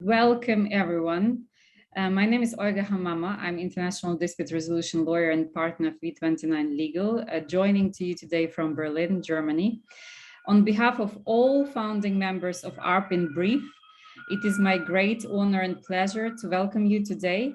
Welcome, everyone. My name is Olga Hamama. I'm International Dispute Resolution Lawyer and partner of V29 Legal, joining to you today from Berlin, Germany. On behalf of all founding members of ARBinBRIEF, it is my great honor and pleasure to welcome you today.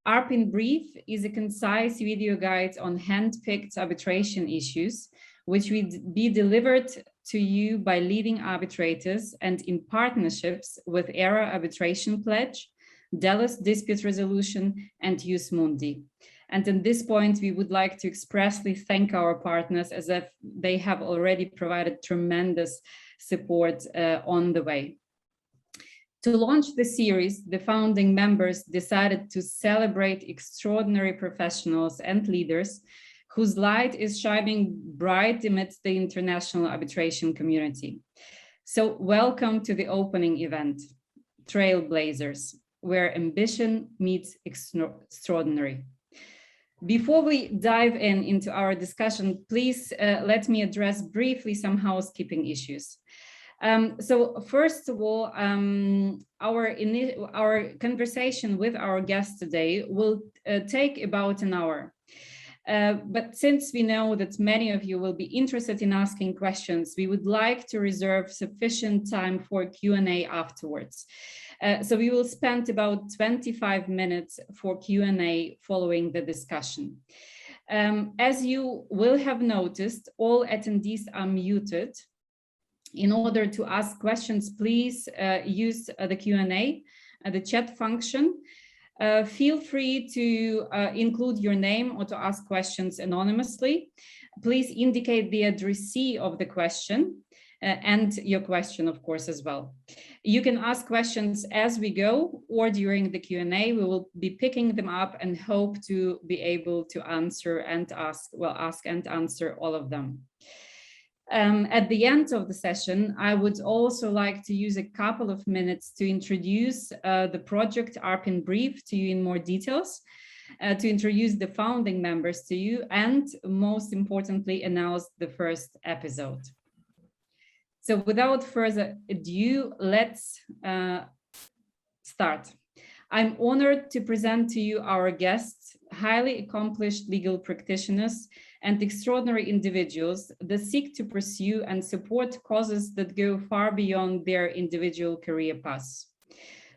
ARBinBRIEF is a concise video guide on hand-picked arbitration issues, which will be delivered to you by leading arbitrators and in partnerships with ERA Arbitration Pledge, Dallas Dispute Resolution, and Jus Mundi. And at this point, we would like to expressly thank our partners as if they have already provided tremendous support on the way. To launch the series, the founding members decided to celebrate extraordinary professionals and leaders whose light is shining bright amidst the international arbitration community. So welcome to the opening event, Trailblazers, where ambition meets extraordinary. Before we dive into our discussion, please let me address briefly some housekeeping issues. So first of all, our conversation with our guest today will take about an hour. But since we know that many of you will be interested in asking questions, we would like to reserve sufficient time for Q&A afterwards. So we will spend about 25 minutes for Q&A following the discussion. As you will have noticed, all attendees are muted. In order to ask questions, please use the Q&A, the chat function. Feel free to include your name or to ask questions anonymously. Please indicate the addressee of the question and your question, of course, as well. You can ask questions as we go or during the Q&A. We will be picking them up and hope to be able to answer and ask and answer all of them. At the end of the session, I would also like to use a couple of minutes to introduce the project ARBinBRIEF to you in more details, to introduce the founding members to you, and most importantly, announce the first episode. So without further ado, let's start. I'm honored to present to you our guests, highly accomplished legal practitioners and extraordinary individuals that seek to pursue and support causes that go far beyond their individual career paths.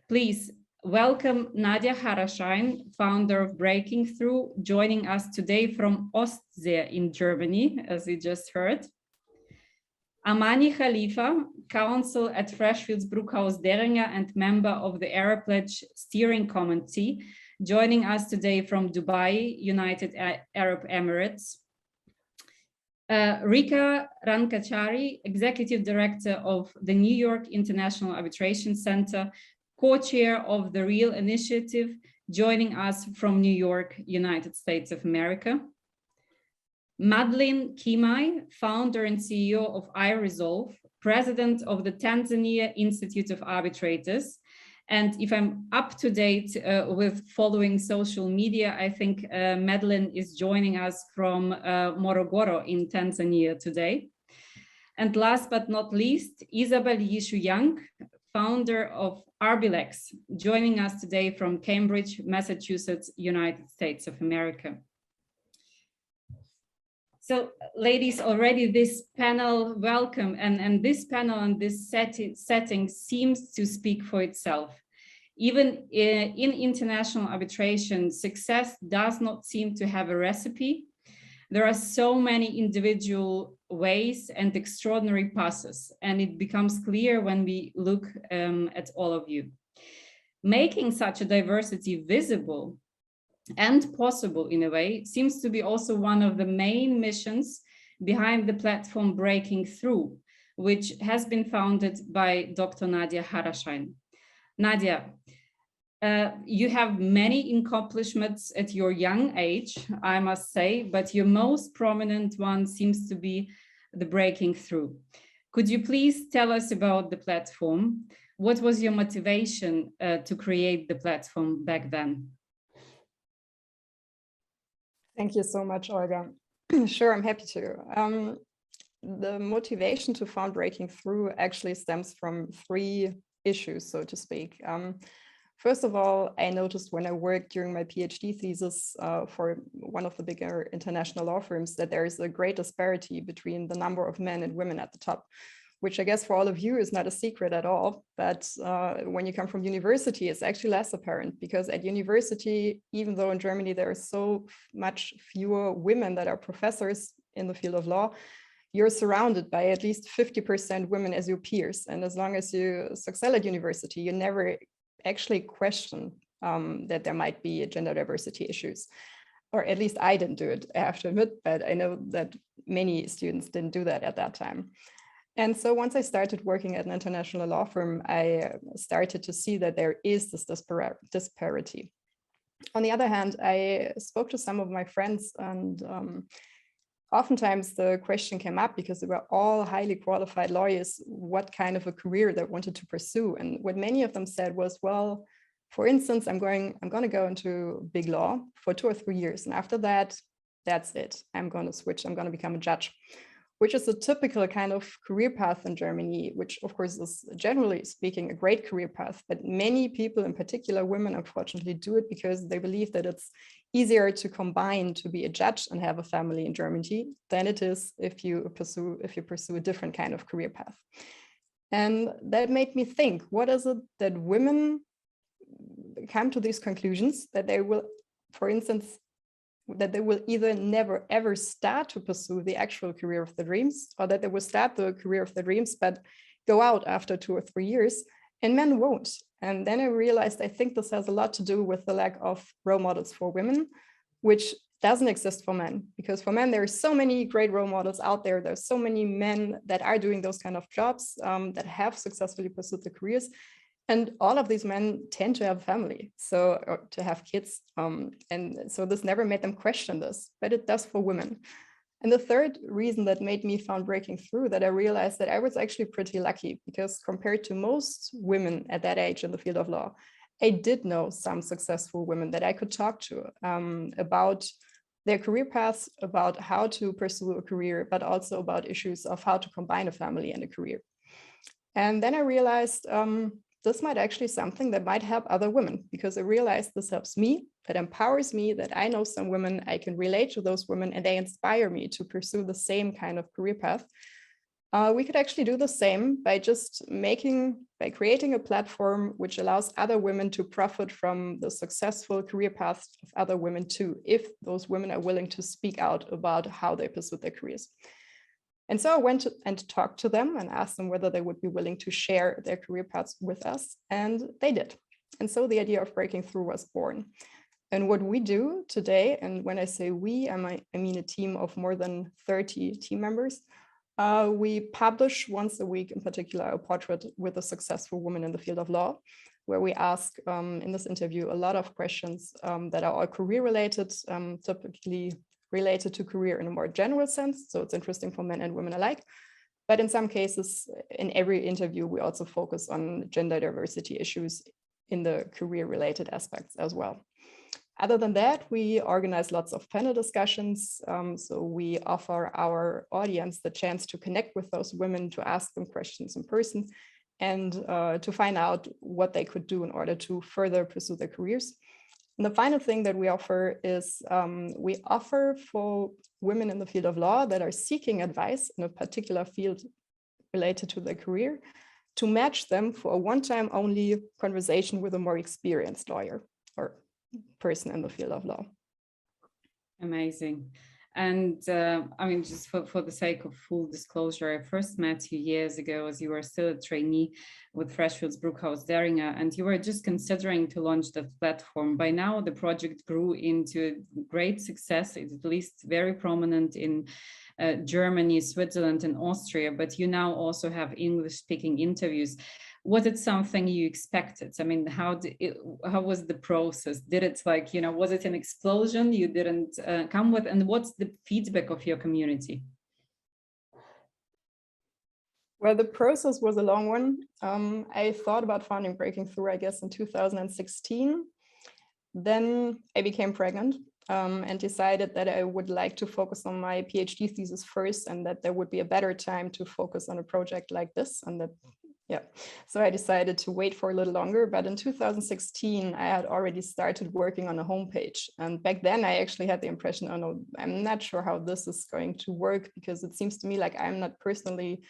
Please welcome Nadja Harraschain, founder of Breaking Through, joining us today from Ostsee in Germany, as we just heard. Amani Khalifa, counsel at Freshfields, Bruckhaus, Deringer, and member of the R.E.A.L Pledge Steering Committee, joining us today from Dubai, United Arab Emirates. Rekha, Rangachari, Executive Director of the New York International Arbitration Center, co-chair of the R.E.A.L initiative, joining us from New York, United States of America. Madeline, Kimei, founder and CEO of iResolve, president of the Tanzania Institute of Arbitrators. And if I'm up to date with following social media, I think Madeline is joining us from Morogoro in Tanzania today. And last but not least, Isabel Yishu-Young, founder of R.E.A.L, joining us today from Cambridge, Massachusetts, United States of America. So ladies, already this panel, welcome, and this panel and this setting seems to speak for itself. Even in international arbitration, success does not seem to have a recipe. There are so many individual ways and extraordinary paths, and it becomes clear when we look at all of you. Making such a diversity visible and possible in a way seems to be also one of the main missions behind the platform Breaking Through, which has been founded by Dr. Nadja Harraschain. Nadja, you have many accomplishments at your young age, I must say, but your most prominent one seems to be the Breaking Through. Could you please tell us about the platform? What was your motivation to create the platform back then? Thank you so much, Olga. Sure, I'm happy to. The motivation to found Breaking Through actually stems from three issues, so to speak. First of all, I noticed when I worked during my PhD thesis for one of the bigger international law firms that there is a great disparity between the number of men and women at the top, which I guess for all of you is not a secret at all. But when you come from university, it's actually less apparent, because at university, even though in Germany there are so much fewer women that are professors in the field of law, you're surrounded by at least 50% women as your peers. And as long as you excel at university, you never actually question that there might be gender diversity issues. Or at least I didn't do it, I have to admit, but I know that many students didn't do that at that time. And so once I started working at an international law firm, I started to see that there is this disparity. On the other hand, I spoke to some of my friends, and oftentimes the question came up, because they were all highly qualified lawyers, what kind of a career they wanted to pursue. And what many of them said was, well, for instance, I'm going to go into big law for 2 or 3 years. And after that, that's it. I'm going to switch. I'm going to become a judge, which is a typical kind of career path in Germany, which of course is generally speaking a great career path. But many people, in particular women, unfortunately do it because they believe that it's easier to combine to be a judge and have a family in Germany than it is if you pursue a different kind of career path. And that made me think, what is it that women come to these conclusions, that they will, for instance, that they will either never ever start to pursue the actual career of their dreams, or that they will start the career of their dreams but go out after 2 or 3 years, and men won't. And then I realized I think this has a lot to do with the lack of role models for women, which doesn't exist for men. Because for men, there are so many great role models out there. There's so many men that are doing those kind of jobs, that have successfully pursued their careers. And all of these men tend to have a family, or to have kids. And so this never made them question this, but it does for women. And the third reason that made me found breaking through, that I realized that I was actually pretty lucky, because compared to most women at that age in the field of law, I did know some successful women that I could talk to about their career paths, about how to pursue a career, but also about issues of how to combine a family and a career. And then I realized this might actually something that might help other women, because I realized this helps me, that empowers me, that I know some women, I can relate to those women, and they inspire me to pursue the same kind of career path. We could actually do the same by creating a platform which allows other women to profit from the successful career paths of other women too, if those women are willing to speak out about how they pursue their careers. And so I went and talked to them and asked them whether they would be willing to share their career paths with us, and they did. And so the idea of Breaking Through was born. And what we do today, and when I say we, I mean a team of more than 30 team members, we publish once a week, in particular, a portrait with a successful woman in the field of law, where we ask in this interview a lot of questions that are all career related, typically related to career in a more general sense. So it's interesting for men and women alike. But in some cases, in every interview, we also focus on gender diversity issues in the career related aspects as well. Other than that, we organize lots of panel discussions. So we offer our audience the chance to connect with those women, to ask them questions in person, and to find out what they could do in order to further pursue their careers. And the final thing that we offer is we offer for women in the field of law that are seeking advice in a particular field related to their career, to match them for a one-time only conversation with a more experienced lawyer or person in the field of law. Amazing. And I mean, just for the sake of full disclosure, I first met you years ago as you were still a trainee with Freshfields, Bruckhaus, Deringer, and you were just considering to launch the platform. By now, the project grew into great success. It's at least very prominent in Germany, Switzerland, and Austria, but you now also have English-speaking interviews. Was it something you expected? I mean, how was the process? Did it was it an explosion you didn't come with? And what's the feedback of your community? Well, the process was a long one. I thought about founding Breaking Through, I guess, in 2016. Then I became pregnant and decided that I would like to focus on my PhD thesis first, and that there would be a better time to focus on a project like this, and that Yeah, so I decided to wait for a little longer, but in 2016, I had already started working on a homepage. And back then I actually had the impression, oh no, I'm not sure how this is going to work, because it seems to me like I'm not personally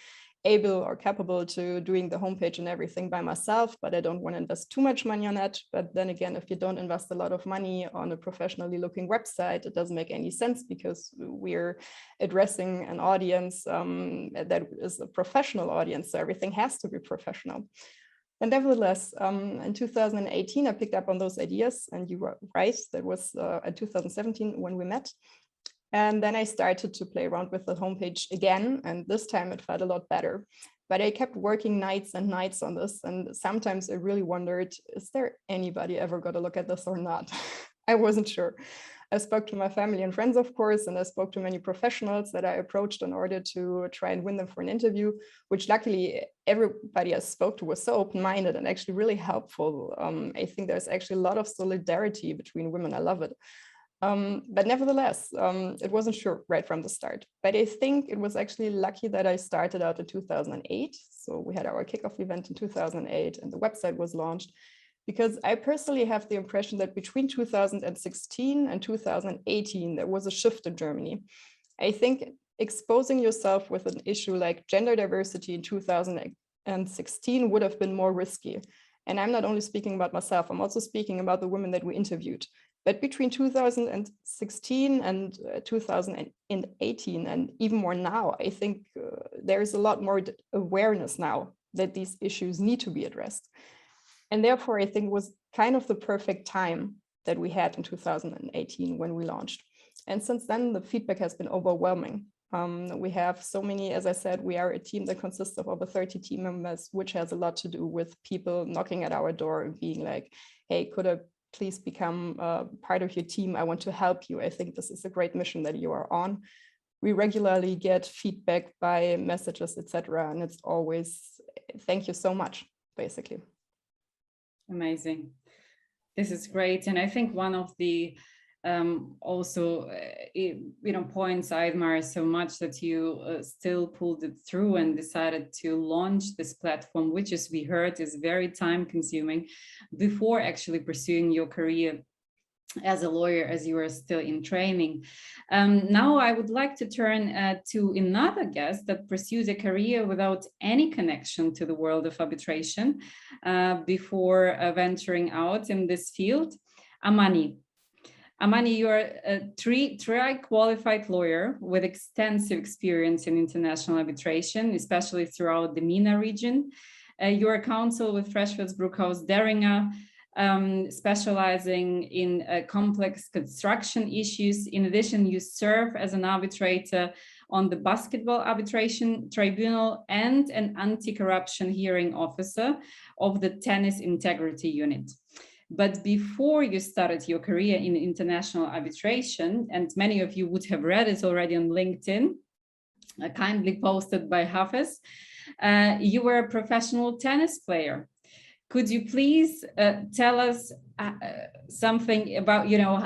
able or capable to doing the homepage and everything by myself, but I don't want to invest too much money on that. But then again, if you don't invest a lot of money on a professionally looking website, it doesn't make any sense, because we're addressing an audience that is a professional audience. So everything has to be professional. And nevertheless, in 2018, I picked up on those ideas, and you were right, that was in 2017 when we met. And then I started to play around with the homepage again, and this time it felt a lot better. But I kept working nights and nights on this, and sometimes I really wondered, is there anybody ever going to look at this or not? I wasn't sure. I spoke to my family and friends, of course, and I spoke to many professionals that I approached in order to try and win them for an interview, which luckily everybody I spoke to was so open-minded and actually really helpful. I think there's actually a lot of solidarity between women. I love it. But nevertheless, it wasn't sure right from the start. But I think it was actually lucky that I started out in 2008. So we had our kickoff event in 2008 and the website was launched, because I personally have the impression that between 2016 and 2018, there was a shift in Germany. I think exposing yourself with an issue like gender diversity in 2016 would have been more risky. And I'm not only speaking about myself, I'm also speaking about the women that we interviewed. But between 2016 and 2018, and even more now, I think there is a lot more awareness now that these issues need to be addressed. And therefore, I think it was kind of the perfect time that we had in 2018 when we launched. And since then, the feedback has been overwhelming. We have so many, as I said, we are a team that consists of over 30 team members, which has a lot to do with people knocking at our door and being like, hey, could I please become part of your team? I want to help you. I think this is a great mission that you are on. We regularly get feedback by messages, etc. And it's always, thank you so much, basically. Amazing. This is great. And I think one of the points I admire so much that you still pulled it through and decided to launch this platform, which, as we heard, is very time consuming, before actually pursuing your career as a lawyer, as you are still in training. Now I would like to turn to another guest that pursues a career without any connection to the world of arbitration before venturing out in this field. Amani. Amani, you're a tri-qualified lawyer with extensive experience in international arbitration, especially throughout the MENA region. You're a counsel with Freshfields, Bruckhaus, Deringer, specializing in complex construction issues. In addition, you serve as an arbitrator on the Basketball Arbitration Tribunal and an anti-corruption hearing officer of the Tennis Integrity Unit. But before you started your career in international arbitration, and many of you would have read it already on LinkedIn, kindly posted by Hafez, you were a professional tennis player. Could you please tell us something about your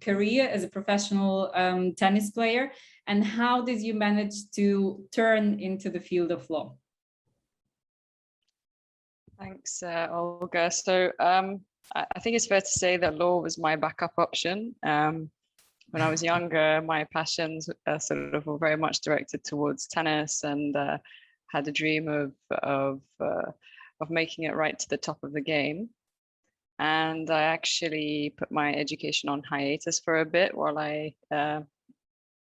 career as a professional tennis player, and how did you manage to turn into the field of law? Thanks, Olga. So I think it's fair to say that law was my backup option. When I was younger, my passions sort of were very much directed towards tennis, and had a dream of making it right to the top of the game. And I actually put my education on hiatus for a bit while I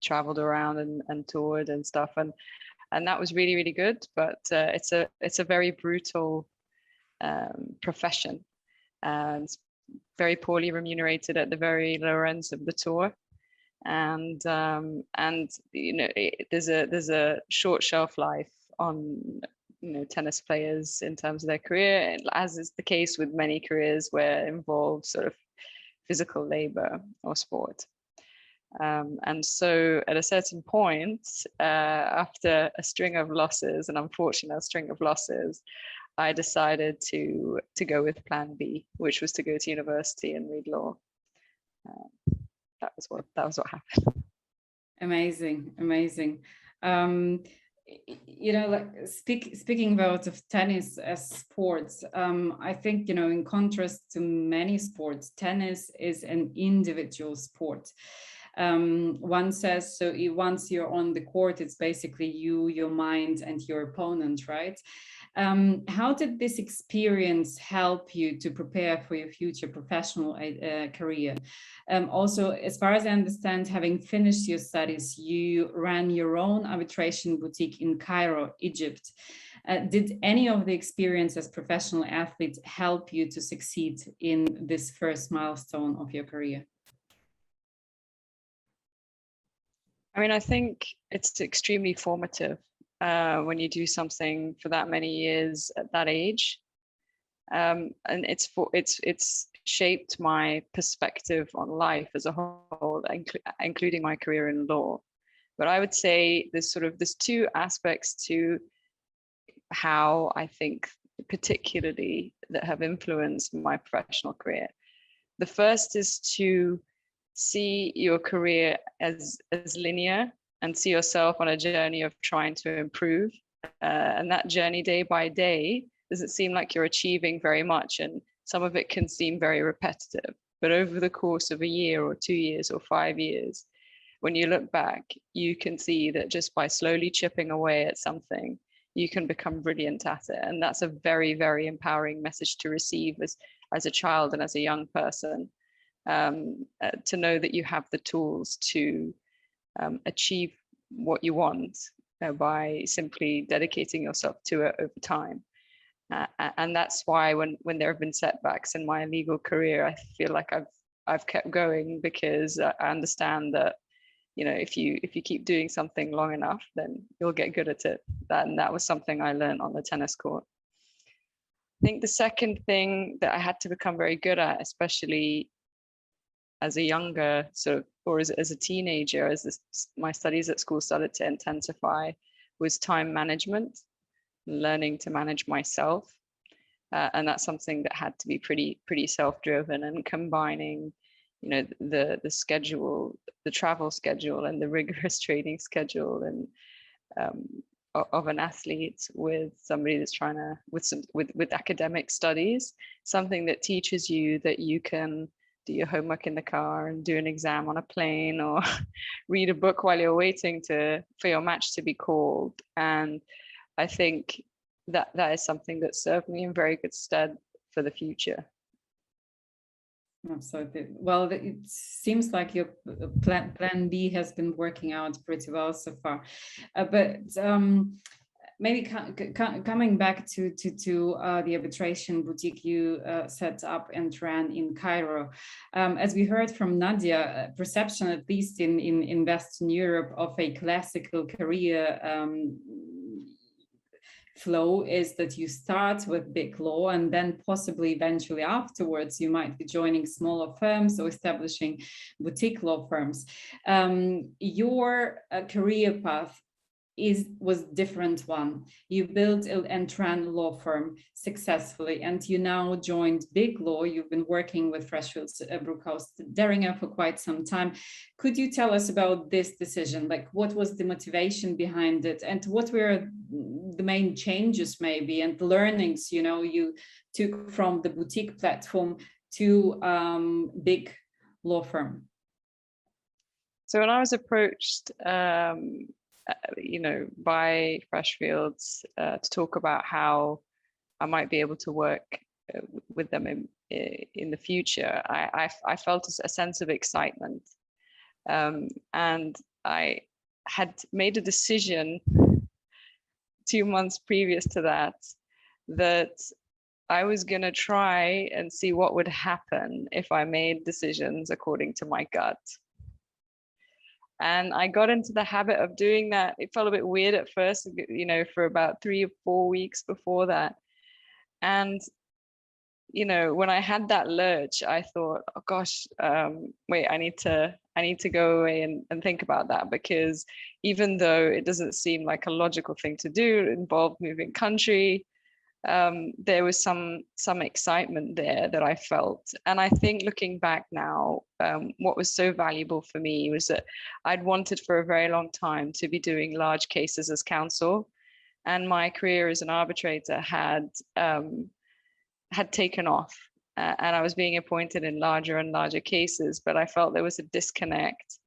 traveled around and toured and stuff, and that was really, really good. But it's a very brutal profession, and it's very poorly remunerated at the very lower ends of the tour, and there's a short shelf life on tennis players in terms of their career, as is the case with many careers where it involves sort of physical labor or sport. And so at a certain point, after a string of losses, an unfortunate string of losses, I decided to go with plan B, which was to go to university and read law. That was what happened. Amazing. you know, like speaking about of tennis as sports, I think, you know, in contrast to many sports, tennis is an individual sport. One says, so once you're on the court, it's basically you, your mind, and your opponent, right? How did this experience help you to prepare for your future professional career? Also, as far as I understand, having finished your studies, you ran your own arbitration boutique in Cairo, Egypt. Did any of the experience as professional athlete help you to succeed in this first milestone of your career? I mean, I think it's extremely formative when you do something for that many years at that age, and it's shaped my perspective on life as a whole, including my career in law. But I would say there's two aspects to how I think particularly that have influenced my professional career. The first is to see your career as linear and see yourself on a journey of trying to improve. And that journey day by day doesn't seem like you're achieving very much, and some of it can seem very repetitive. But over the course of a year or 2 years or 5 years, when you look back, you can see that just by slowly chipping away at something, you can become brilliant at it. And that's a very, very empowering message to receive as a child and as a young person, to know that you have the tools to achieve what you want by simply dedicating yourself to it over time. And that's why when there have been setbacks in my legal career, I feel like I've kept going, because I understand that, you know, if you keep doing something long enough, then you'll get good at it. And that was something I learned on the tennis court. I think the second thing that I had to become very good at, especially as a younger or as a teenager, as my studies at school started to intensify, was time management, learning to manage myself. And that's something that had to be pretty self-driven, and combining, you know, the schedule, the travel schedule, and the rigorous training schedule, and of an athlete with somebody that's trying to with academic studies, something that teaches you that you can do your homework in the car and do an exam on a plane, or read a book while you're waiting for your match to be called. And I think that is something that served me in very good stead for the future. Absolutely. Well, it seems like your plan B has been working out pretty well so far. But maybe coming back to the arbitration boutique you set up and ran in Cairo. As we heard from Nadja, perception, at least in Western Europe, of a classical career flow is that you start with big law, and then possibly eventually afterwards you might be joining smaller firms or establishing boutique law firms. Your career path was different one. You built and ran law firm successfully, and you now joined big law. You've been working with Freshfields, Bruckhaus, Deringer for quite some time. Could you tell us about this decision? Like, what was the motivation behind it, and what were the main changes maybe and learnings, you know, you took from the boutique platform to big law firm? So when I was approached you know, by Freshfields to talk about how I might be able to work with them in the future, I felt a sense of excitement, and I had made a decision 2 months previous to that I was going to try and see what would happen if I made decisions according to my gut. And I got into the habit of doing that. It felt a bit weird at first, you know, for about 3 or 4 weeks before that. And, you know, when I had that lurch, I thought, oh gosh, wait, I need to go away and think about that, because even though it doesn't seem like a logical thing to do, it involved moving country, there was some excitement there that I felt. And I think looking back now, what was so valuable for me was that I'd wanted for a very long time to be doing large cases as counsel. and my career as an arbitrator had taken off, and I was being appointed in larger and larger cases, but I felt there was a disconnect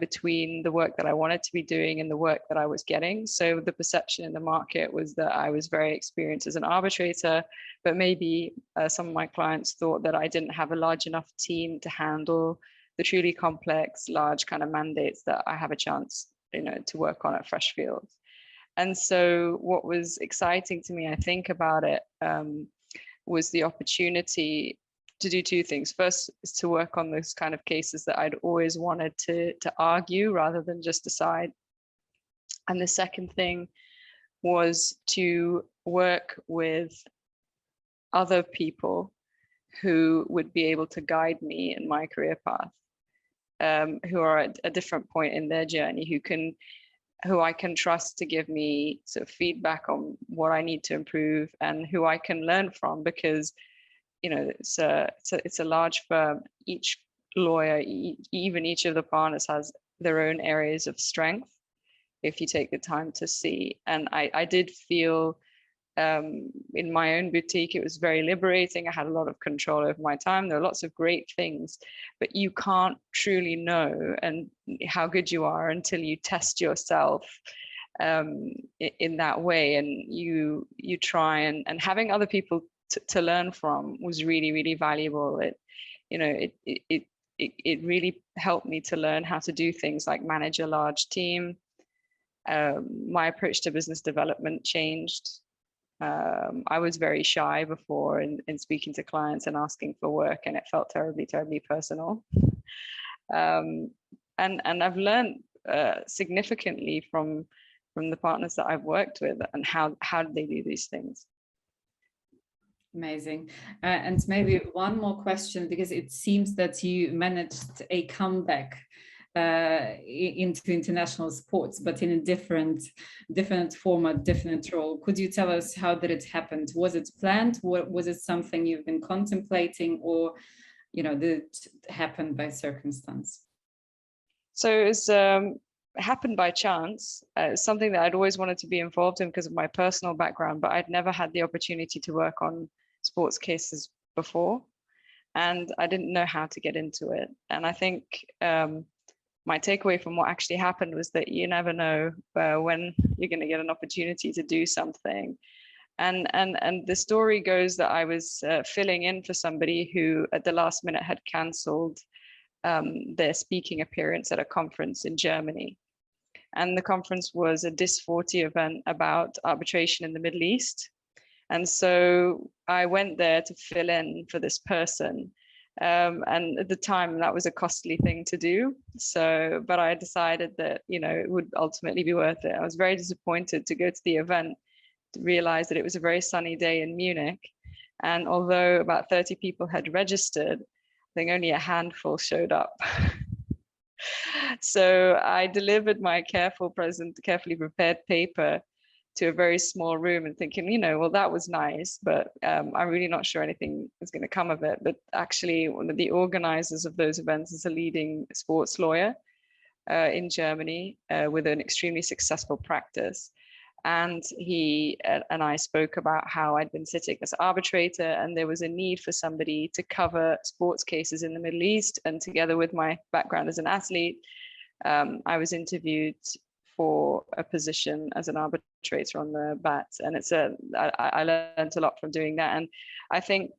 between the work that I wanted to be doing and the work that I was getting. So the perception in the market was that I was very experienced as an arbitrator, but maybe some of my clients thought that I didn't have a large enough team to handle the truly complex, large kind of mandates that I have a chance, to work on at Freshfields. And so what was exciting to me, I think, about it was the opportunity to do two things. First is to work on those kind of cases that I'd always wanted to argue rather than just decide. And the second thing was to work with other people who would be able to guide me in my career path, who are at a different point in their journey, who I can trust to give me sort of feedback on what I need to improve, and who I can learn from, because it's a large firm. Each lawyer, even each of the partners, has their own areas of strength if you take the time to see. And I did feel in my own boutique, it was very liberating. I had a lot of control over my time. There are lots of great things, but you can't truly know and how good you are until you test yourself in that way. And you try and having other people to learn from was really, really valuable. It really helped me to learn how to do things like manage a large team. My approach to business development changed. I was very shy before in speaking to clients and asking for work, and it felt terribly, terribly personal. And I've learned significantly from the partners that I've worked with, and how do they do these things. Amazing. And maybe one more question, because it seems that you managed a comeback into international sports, but in a different format, different role. Could you tell us how did it happen? Was it planned? Was it something you've been contemplating, or did it happen by circumstance? So it's happened by chance. It's something that I'd always wanted to be involved in because of my personal background, but I'd never had the opportunity to work on sports cases before, and I didn't know how to get into it. And I think my takeaway from what actually happened was that you never know when you're going to get an opportunity to do something. And the story goes that I was filling in for somebody who at the last minute had cancelled their speaking appearance at a conference in Germany. And the conference was a DIS40 event about arbitration in the Middle East. And so I went there to fill in for this person. And at the time, that was a costly thing to do. But I decided that, it would ultimately be worth it. I was very disappointed to go to the event, to realize that it was a very sunny day in Munich. And although about 30 people had registered, I think only a handful showed up. So I delivered my carefully prepared paper to a very small room and thinking, well, that was nice, but I'm really not sure anything is going to come of it. But actually, one of the organizers of those events is a leading sports lawyer in Germany with an extremely successful practice. And he and I spoke about how I'd been sitting as arbitrator, and there was a need for somebody to cover sports cases in the Middle East. And together with my background as an athlete, I was interviewed for a position as an arbitrator on the BAT. And I learned a lot from doing that. And I think,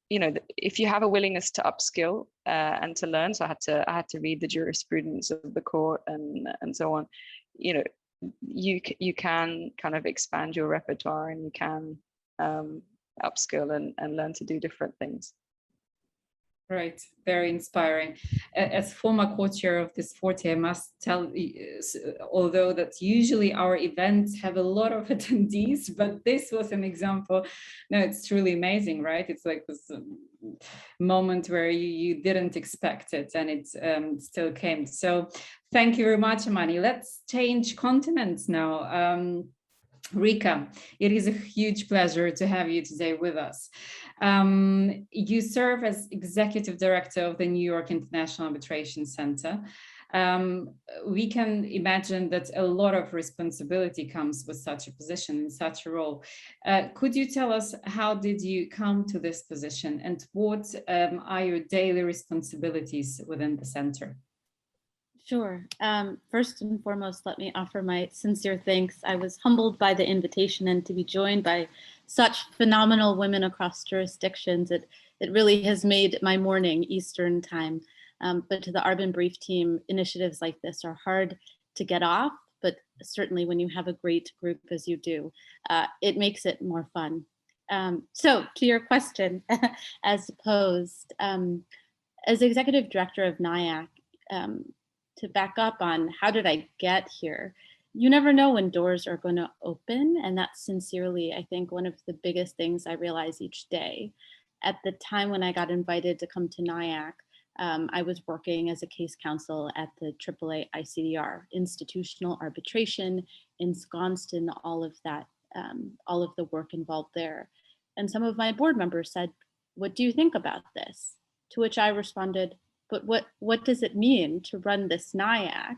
if you have a willingness to upskill and to learn, so I had to read the jurisprudence of the court and so on, you can kind of expand your repertoire, and you can upskill and learn to do different things. Right, very inspiring. As former co-chair of this 40, I must tell you, although that usually our events have a lot of attendees, but this was an example. No, it's truly amazing, right? It's like this moment where you didn't expect it, and it still came. So thank you very much, Amani. Let's change continents now. Rekha, it is a huge pleasure to have you today with us. You serve as Executive Director of the New York International Arbitration Center. we can imagine that a lot of responsibility comes with such a position, such a role. Could you tell us, how did you come to this position, and what are your daily responsibilities within the center? Sure. First and foremost, let me offer my sincere thanks. I was humbled by the invitation and to be joined by such phenomenal women across jurisdictions. It really has made my morning Eastern time. But to the ARBinBRIEF team, initiatives like this are hard to get off, but certainly when you have a great group as you do, it makes it more fun. So to your question, as posed, as executive director of NIAC, to back up on how did I get here, you never know when doors are going to open. And that's sincerely, I think, one of the biggest things I realize each day. At the time when I got invited to come to NIAC, I was working as a case counsel at the AAA ICDR, institutional arbitration, ensconced in all of that, all of the work involved there. And some of my board members said, "What do you think about this?" To which I responded, "But what does it mean to run this NIAC?"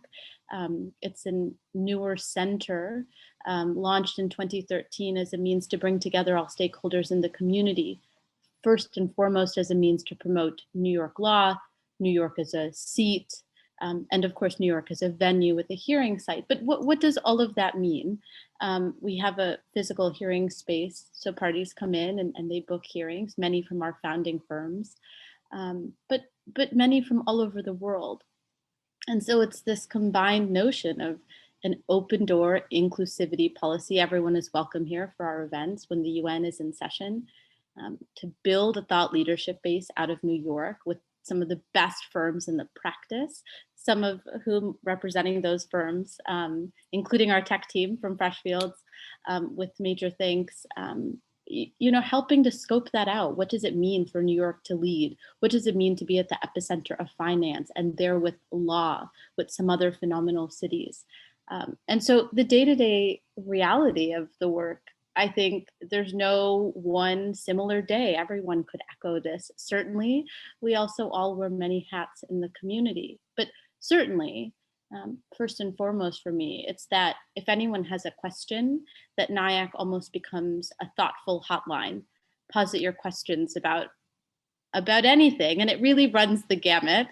It's a newer center, launched in 2013 as a means to bring together all stakeholders in the community, first and foremost as a means to promote New York law, New York as a seat, and of course, New York as a venue with a hearing site. But what does all of that mean? We have a physical hearing space, so parties come in and they book hearings, many from our founding firms, but many from all over the world. And so it's this combined notion of an open door inclusivity policy. Everyone is welcome here for our events when the UN is in session, to build a thought leadership base out of New York with some of the best firms in the practice, some of whom representing those firms, including our tech team from Freshfields, with major thanks, helping to scope that out. What does it mean for New York to lead? What does it mean to be at the epicenter of finance and there with law, with some other phenomenal cities? And so the day-to-day reality of the work, I think there's no one similar day. Everyone could echo this. Certainly, we also all wear many hats in the community, but certainly, first and foremost for me, it's that if anyone has a question, that NIAC almost becomes a thoughtful hotline. Posit your questions about anything, and it really runs the gamut.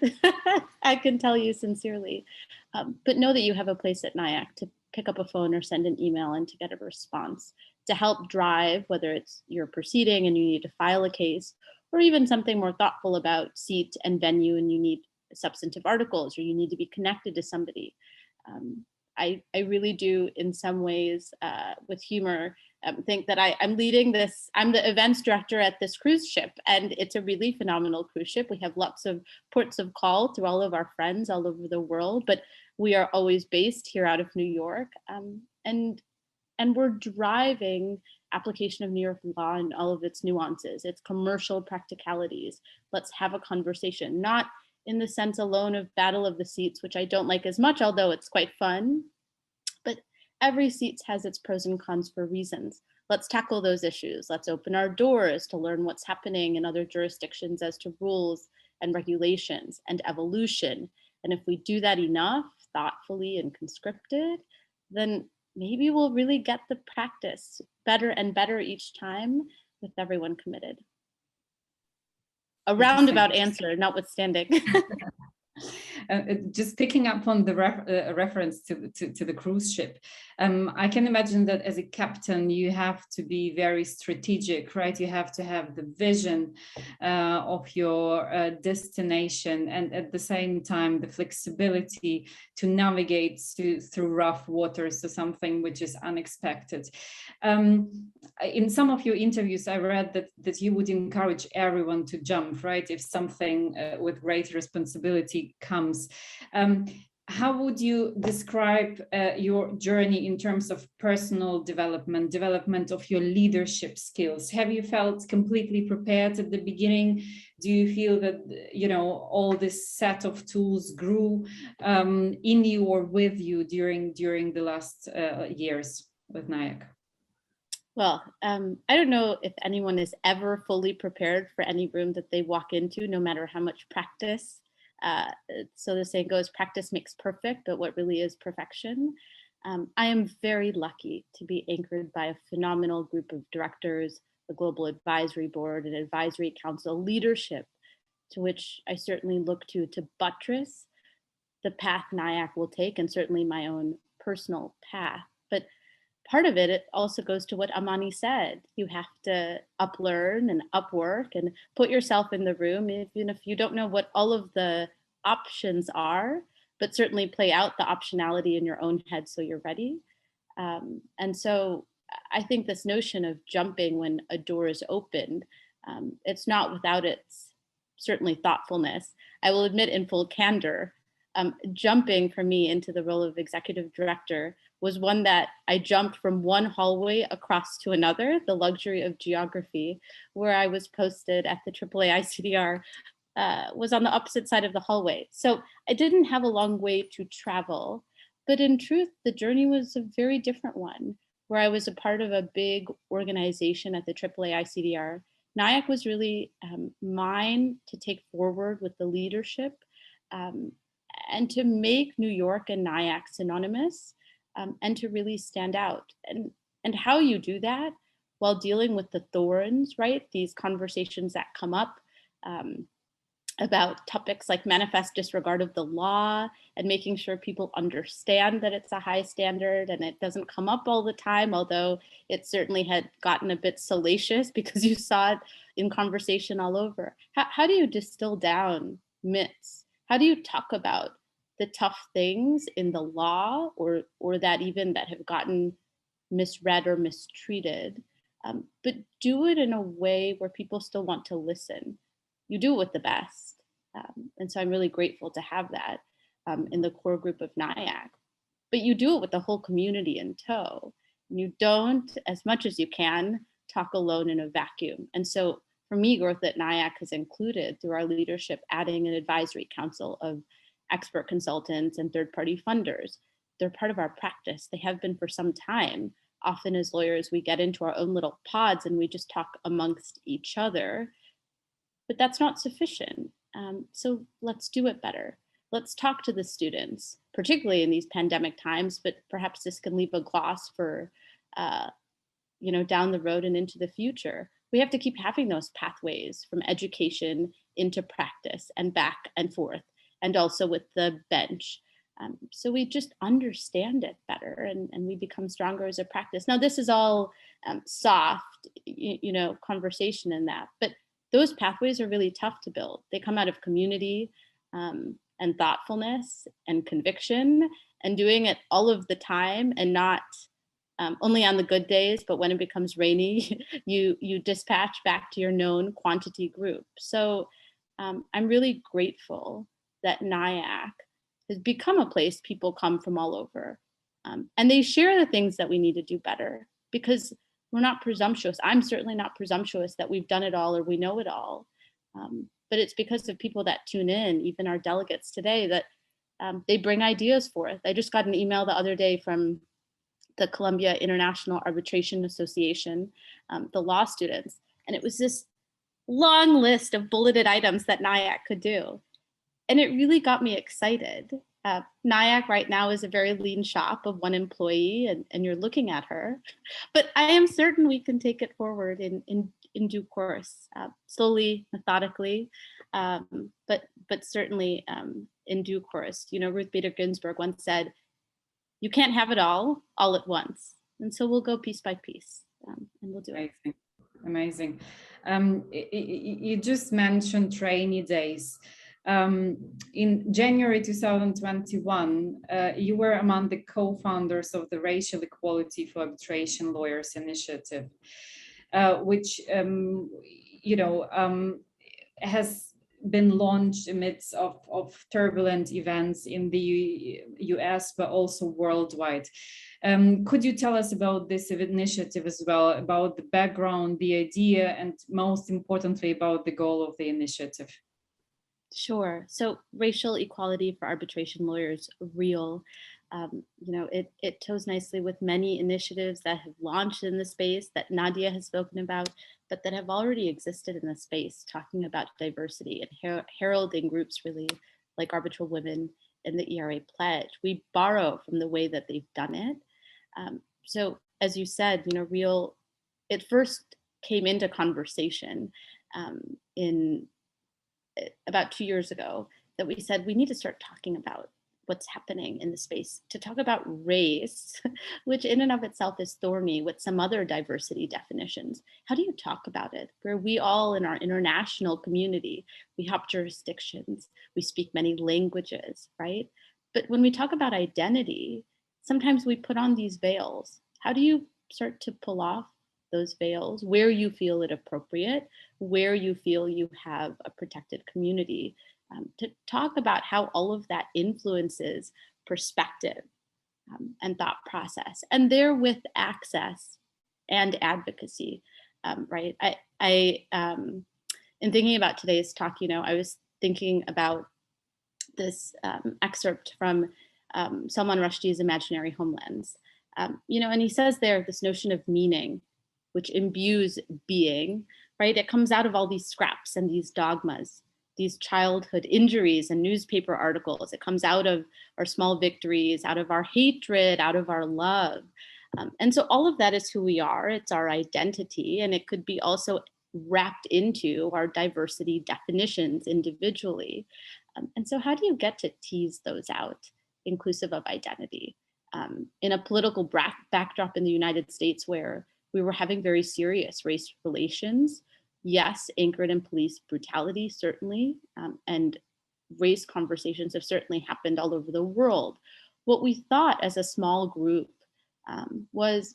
I can tell you sincerely, but know that you have a place at NIAC to pick up a phone or send an email and to get a response, to help drive, whether it's you're proceeding and you need to file a case, or even something more thoughtful about seat and venue and you need substantive articles or you need to be connected to somebody. I really do, in some ways, with humor, think that I'm leading this, I'm the events director at this cruise ship, and it's a really phenomenal cruise ship. We have lots of ports of call through all of our friends all over the world, but we are always based here out of New York. And we're driving application of New York law and all of its nuances, its commercial practicalities. Let's have a conversation, not in the sense alone of battle of the seats, which I don't like as much, although it's quite fun. But every seat has its pros and cons for reasons. Let's tackle those issues. Let's open our doors to learn what's happening in other jurisdictions as to rules and regulations and evolution. And if we do that enough, thoughtfully and conscripted, then maybe we'll really get the practice better and better each time with everyone committed. A roundabout answer, notwithstanding. Just picking up on the reference to the cruise ship, I can imagine that as a captain, you have to be very strategic, right? You have to have the vision of your destination, and at the same time, the flexibility to navigate through rough waters to something which is unexpected. In some of your interviews, I read that you would encourage everyone to jump, right? If something with great responsibility comes. How would you describe your journey in terms of personal development of your leadership skills? Have you felt completely prepared at the beginning? Do you feel that, all this set of tools grew in you or with you during the last years with NIAC? Well, I don't know if anyone is ever fully prepared for any room that they walk into, no matter how much practice So the saying goes, practice makes perfect, but what really is perfection? I am very lucky to be anchored by a phenomenal group of directors, the Global Advisory Board and Advisory Council leadership, to which I certainly look to buttress the path NIAC will take, and certainly my own personal path. But part of it also goes to what Amani said. You have to uplearn and upwork and put yourself in the room, even if you don't know what all of the options are, but certainly play out the optionality in your own head so you're ready. And so I think this notion of jumping when a door is opened, it's not without its certainly thoughtfulness. I will admit in full candor, jumping for me into the role of executive director was one that I jumped from one hallway across to another, the luxury of geography, where I was posted at the AAA ICDR was on the opposite side of the hallway. So I didn't have a long way to travel, but in truth, the journey was a very different one, where I was a part of a big organization at the AAA ICDR. NIAC was really mine to take forward with the leadership and to make New York and NIAC synonymous and to really stand out. And how you do that while dealing with the thorns, right? These conversations that come up about topics like manifest disregard of the law and making sure people understand that it's a high standard and it doesn't come up all the time, although it certainly had gotten a bit salacious because you saw it in conversation all over. How do you distill down myths? How do you talk about the tough things in the law or that even that have gotten misread or mistreated, but do it in a way where people still want to listen? You do it with the best. And so I'm really grateful to have that in the core group of NIAC. But you do it with the whole community in tow. You don't, as much as you can, talk alone in a vacuum. And so for me, growth at NIAC has included, through our leadership, adding an advisory council of expert consultants and third-party funders. They're part of our practice. They have been for some time. Often as lawyers, we get into our own little pods and we just talk amongst each other. But that's not sufficient. So let's do it better. Let's talk to the students, particularly in these pandemic times, but perhaps this can leave a gloss for down the road and into the future. We have to keep having those pathways from education into practice and back and forth, and also with the bench. So we just understand it better and we become stronger as a practice. Now, this is all soft, conversation in that, but those pathways are really tough to build. They come out of community and thoughtfulness and conviction and doing it all of the time and not only on the good days, but when it becomes rainy, you dispatch back to your known quantity group. So I'm really grateful that NIAC has become a place people come from all over. And they share the things that we need to do better because we're not presumptuous. I'm certainly not presumptuous that we've done it all or we know it all. But it's because of people that tune in, even our delegates today, that they bring ideas forth. I just got an email the other day from the Columbia International Arbitration Association, the law students, and it was this long list of bulleted items that NIAC could do. And it really got me excited. NIAC right now is a very lean shop of one employee and you're looking at her, but I am certain we can take it forward in due course, slowly, methodically, but certainly in due course. Ruth Bader Ginsburg once said, you can't have it all at once. And so we'll go piece by piece and we'll do it. Amazing. You just mentioned rainy days. In January 2021, you were among the co-founders of the Racial Equality for Arbitration Lawyers Initiative, which has been launched amidst of turbulent events in the US, but also worldwide. Could you tell us about this initiative as well, about the background, the idea, and most importantly, about the goal of the initiative? Sure. So Racial Equality for Arbitration Lawyers, R.E.A.L, it toes nicely with many initiatives that have launched in the space that Nadja has spoken about, but that have already existed in the space, talking about diversity and heralding groups really like Arbitral Women and the ERA Pledge. We borrow from the way that they've done it. So as you said, you know, R.E.A.L, it first came into conversation in about 2 years ago, that we said we need to start talking about what's happening in the space, to talk about race, which in and of itself is thorny with some other diversity definitions. How do you talk about it? Where we all in our international community, we hop jurisdictions, we speak many languages, right? But when we talk about identity, sometimes we put on these veils. How do you start to pull off those veils where you feel it appropriate, where you feel you have a protected community, to talk about how all of that influences perspective and thought process, and therewith access and advocacy, right? I in thinking about today's talk, you know, I was thinking about this excerpt from Salman Rushdie's Imaginary Homelands, you know, and he says there, this notion of meaning, which imbues being, right? It comes out of all these scraps and these dogmas, these childhood injuries and newspaper articles. It comes out of our small victories, out of our hatred, out of our love. And so all of that is who we are. It's our identity. And it could be also wrapped into our diversity definitions individually. And so how do you get to tease those out, inclusive of identity? In a political backdrop in the United States where we were having very serious race relations, yes, anchored in police brutality, certainly, and race conversations have certainly happened all over the world. What we thought as a small group was,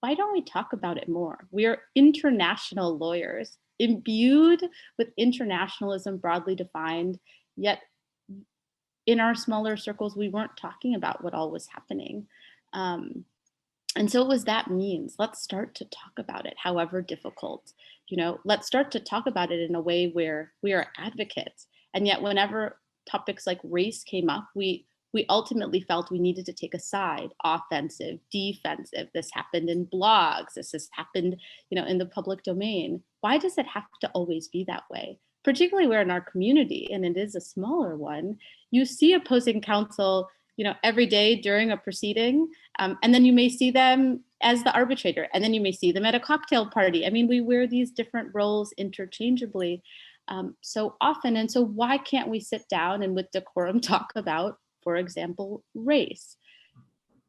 why don't we talk about it more? We are international lawyers, imbued with internationalism broadly defined, yet in our smaller circles, we weren't talking about what all was happening. And so it was that means, let's start to talk about it, however difficult, you know, let's start to talk about it in a way where we are advocates. And yet whenever topics like race came up, we ultimately felt we needed to take a side, offensive, defensive. This happened in blogs, this has happened, you know, in the public domain. Why does it have to always be that way? Particularly where in our community, and it is a smaller one, you see opposing counsel, you know, every day during a proceeding, and then you may see them as the arbitrator, and then you may see them at a cocktail party. I mean, we wear these different roles interchangeably so often, and so why can't we sit down and with decorum talk about, for example, race?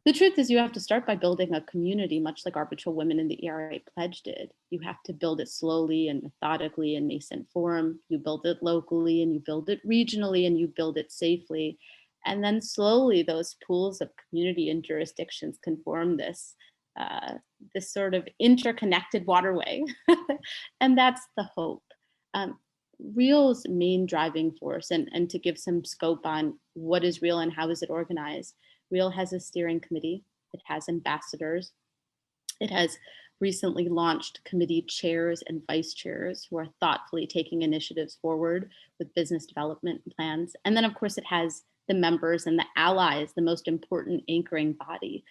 The truth is you have to start by building a community, much like Arbitral Women in the ERA Pledge did. You have to build it slowly and methodically in nascent form. You build it locally and you build it regionally and you build it safely. And then slowly those pools of community and jurisdictions can form this, this sort of interconnected waterway. And that's the hope. R.E.A.L's main driving force, and to give some scope on what is R.E.A.L and how is it organized, R.E.A.L has a steering committee, it has ambassadors, it has recently launched committee chairs and vice chairs who are thoughtfully taking initiatives forward with business development plans. And then of course it has the members and the allies, the most important anchoring body.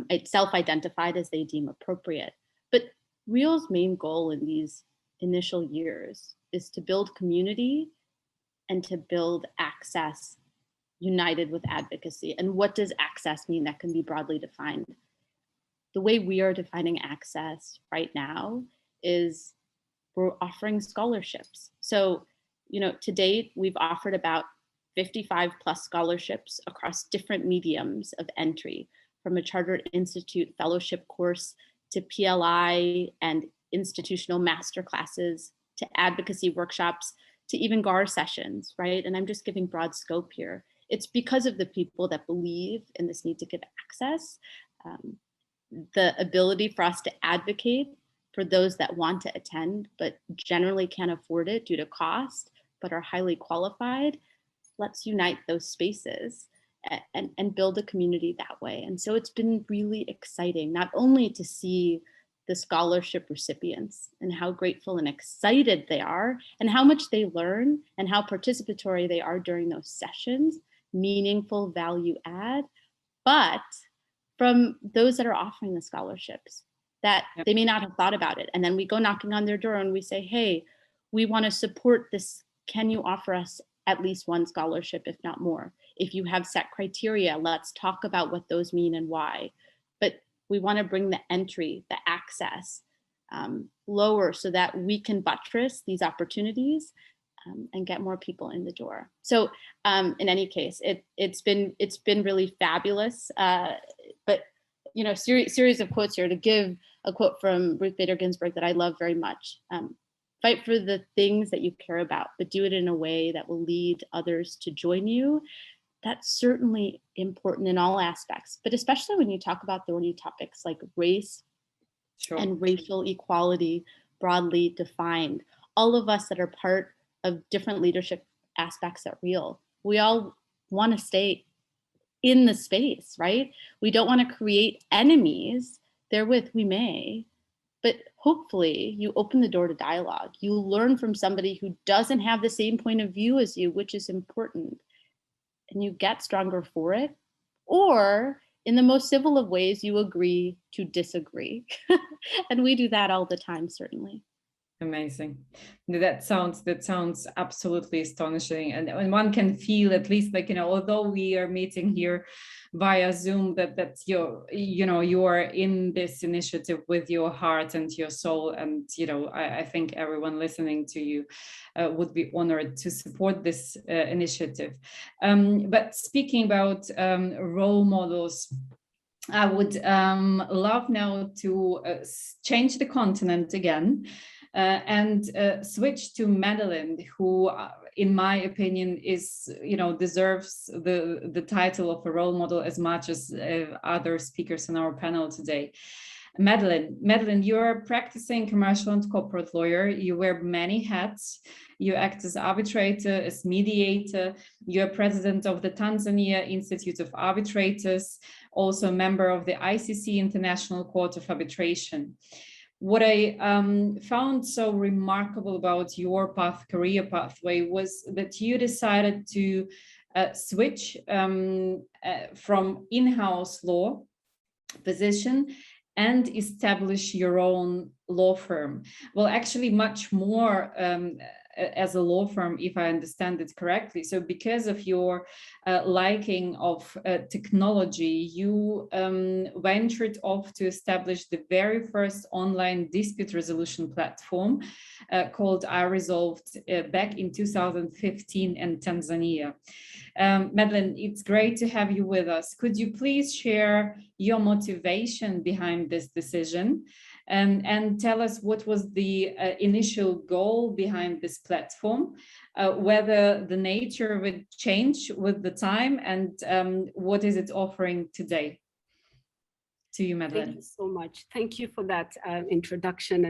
It's self-identified as they deem appropriate. But R.E.A.L's main goal in these initial years is to build community and to build access united with advocacy. And what does access mean? That can be broadly defined. The way we are defining access right now is we're offering scholarships. So, you know, to date, we've offered about 55 plus scholarships across different mediums of entry, from a chartered institute fellowship course to PLI and institutional master classes to advocacy workshops to even GAR sessions, right? And I'm just giving broad scope here. It's because of the people that believe in this need to give access, the ability for us to advocate for those that want to attend, but generally can't afford it due to cost, but are highly qualified. Let's unite those spaces and build a community that way. And so it's been really exciting, not only to see the scholarship recipients and how grateful and excited they are and how much they learn and how participatory they are during those sessions, meaningful value add, but from those that are offering the scholarships that they may not have thought about it. And then we go knocking on their door and we say, hey, we want to support this. Can you offer us at least one scholarship, if not more. If you have set criteria, let's talk about what those mean and why. But we want to bring the entry, the access lower so that we can buttress these opportunities and get more people in the door. So in any case, it's been really fabulous. But you know, series of quotes here. To give a quote from Ruth Bader Ginsburg that I love very much. Fight for the things that you care about, but do it in a way that will lead others to join you. That's certainly important in all aspects, but especially when you talk about thorny topics like race and racial equality broadly defined. All of us that are part of different leadership aspects at R.E.A.L, we all want to stay in the space, right? We don't want to create enemies. Therewith, we may, but hopefully you open the door to dialogue. You learn from somebody who doesn't have the same point of view as you, which is important, and you get stronger for it. Or in the most civil of ways, you agree to disagree. And we do that all the time, certainly. Amazing. That sounds absolutely astonishing. And one can feel, at least, like, you know, although we are meeting here via Zoom, that's your, you know, you are in this initiative with your heart and your soul. And, you know, I think everyone listening to you would be honored to support this initiative. But speaking about role models, I would love now to change the continent again. And switch to Madeline, who, in my opinion, is, you know, deserves the title of a role model as much as other speakers on our panel today. Madeline, you're a practicing commercial and corporate lawyer. You wear many hats. You act as arbitrator, as mediator. You're president of the Tanzania Institute of Arbitrators, also a member of the ICC International Court of Arbitration. What I found so remarkable about your career pathway was that you decided to switch from in-house law position and establish your own law firm. Well, actually much more as a law firm, if I understand it correctly. So because of your liking of technology, you ventured off to establish the very first online dispute resolution platform called iResolve back in 2015 in Tanzania. Madeline, it's great to have you with us. Could you please share your motivation behind this decision? And tell us what was the initial goal behind this platform, whether the nature of it changed with the time, and what is it offering today? To you, Madeline. Thank you so much. Thank you for that introduction,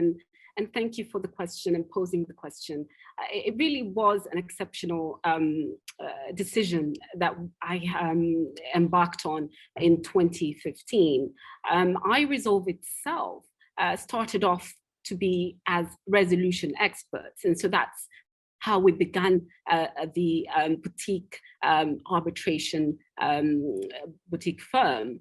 and thank you for the question and posing the question. It really was an exceptional decision that I embarked on in 2015. iResolve itself started off to be as resolution experts. And so that's how we began the boutique arbitration boutique firm.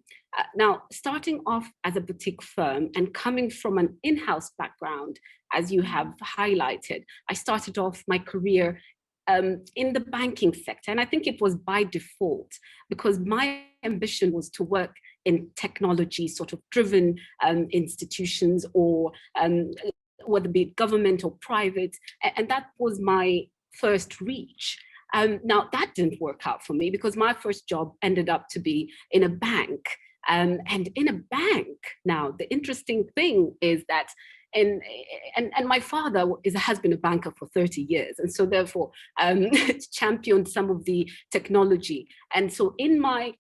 Now, starting off as a boutique firm and coming from an in-house background, as you have highlighted, I started off my career in the banking sector. And I think it was by default, because my ambition was to work in technology sort of driven institutions, or whether it be government or private. And that was my first reach. Now that didn't work out for me, because my first job ended up to be in a bank. And in a bank, now the interesting thing is that and my father has been a banker for 30 years. And so therefore championed some of the technology. And so in my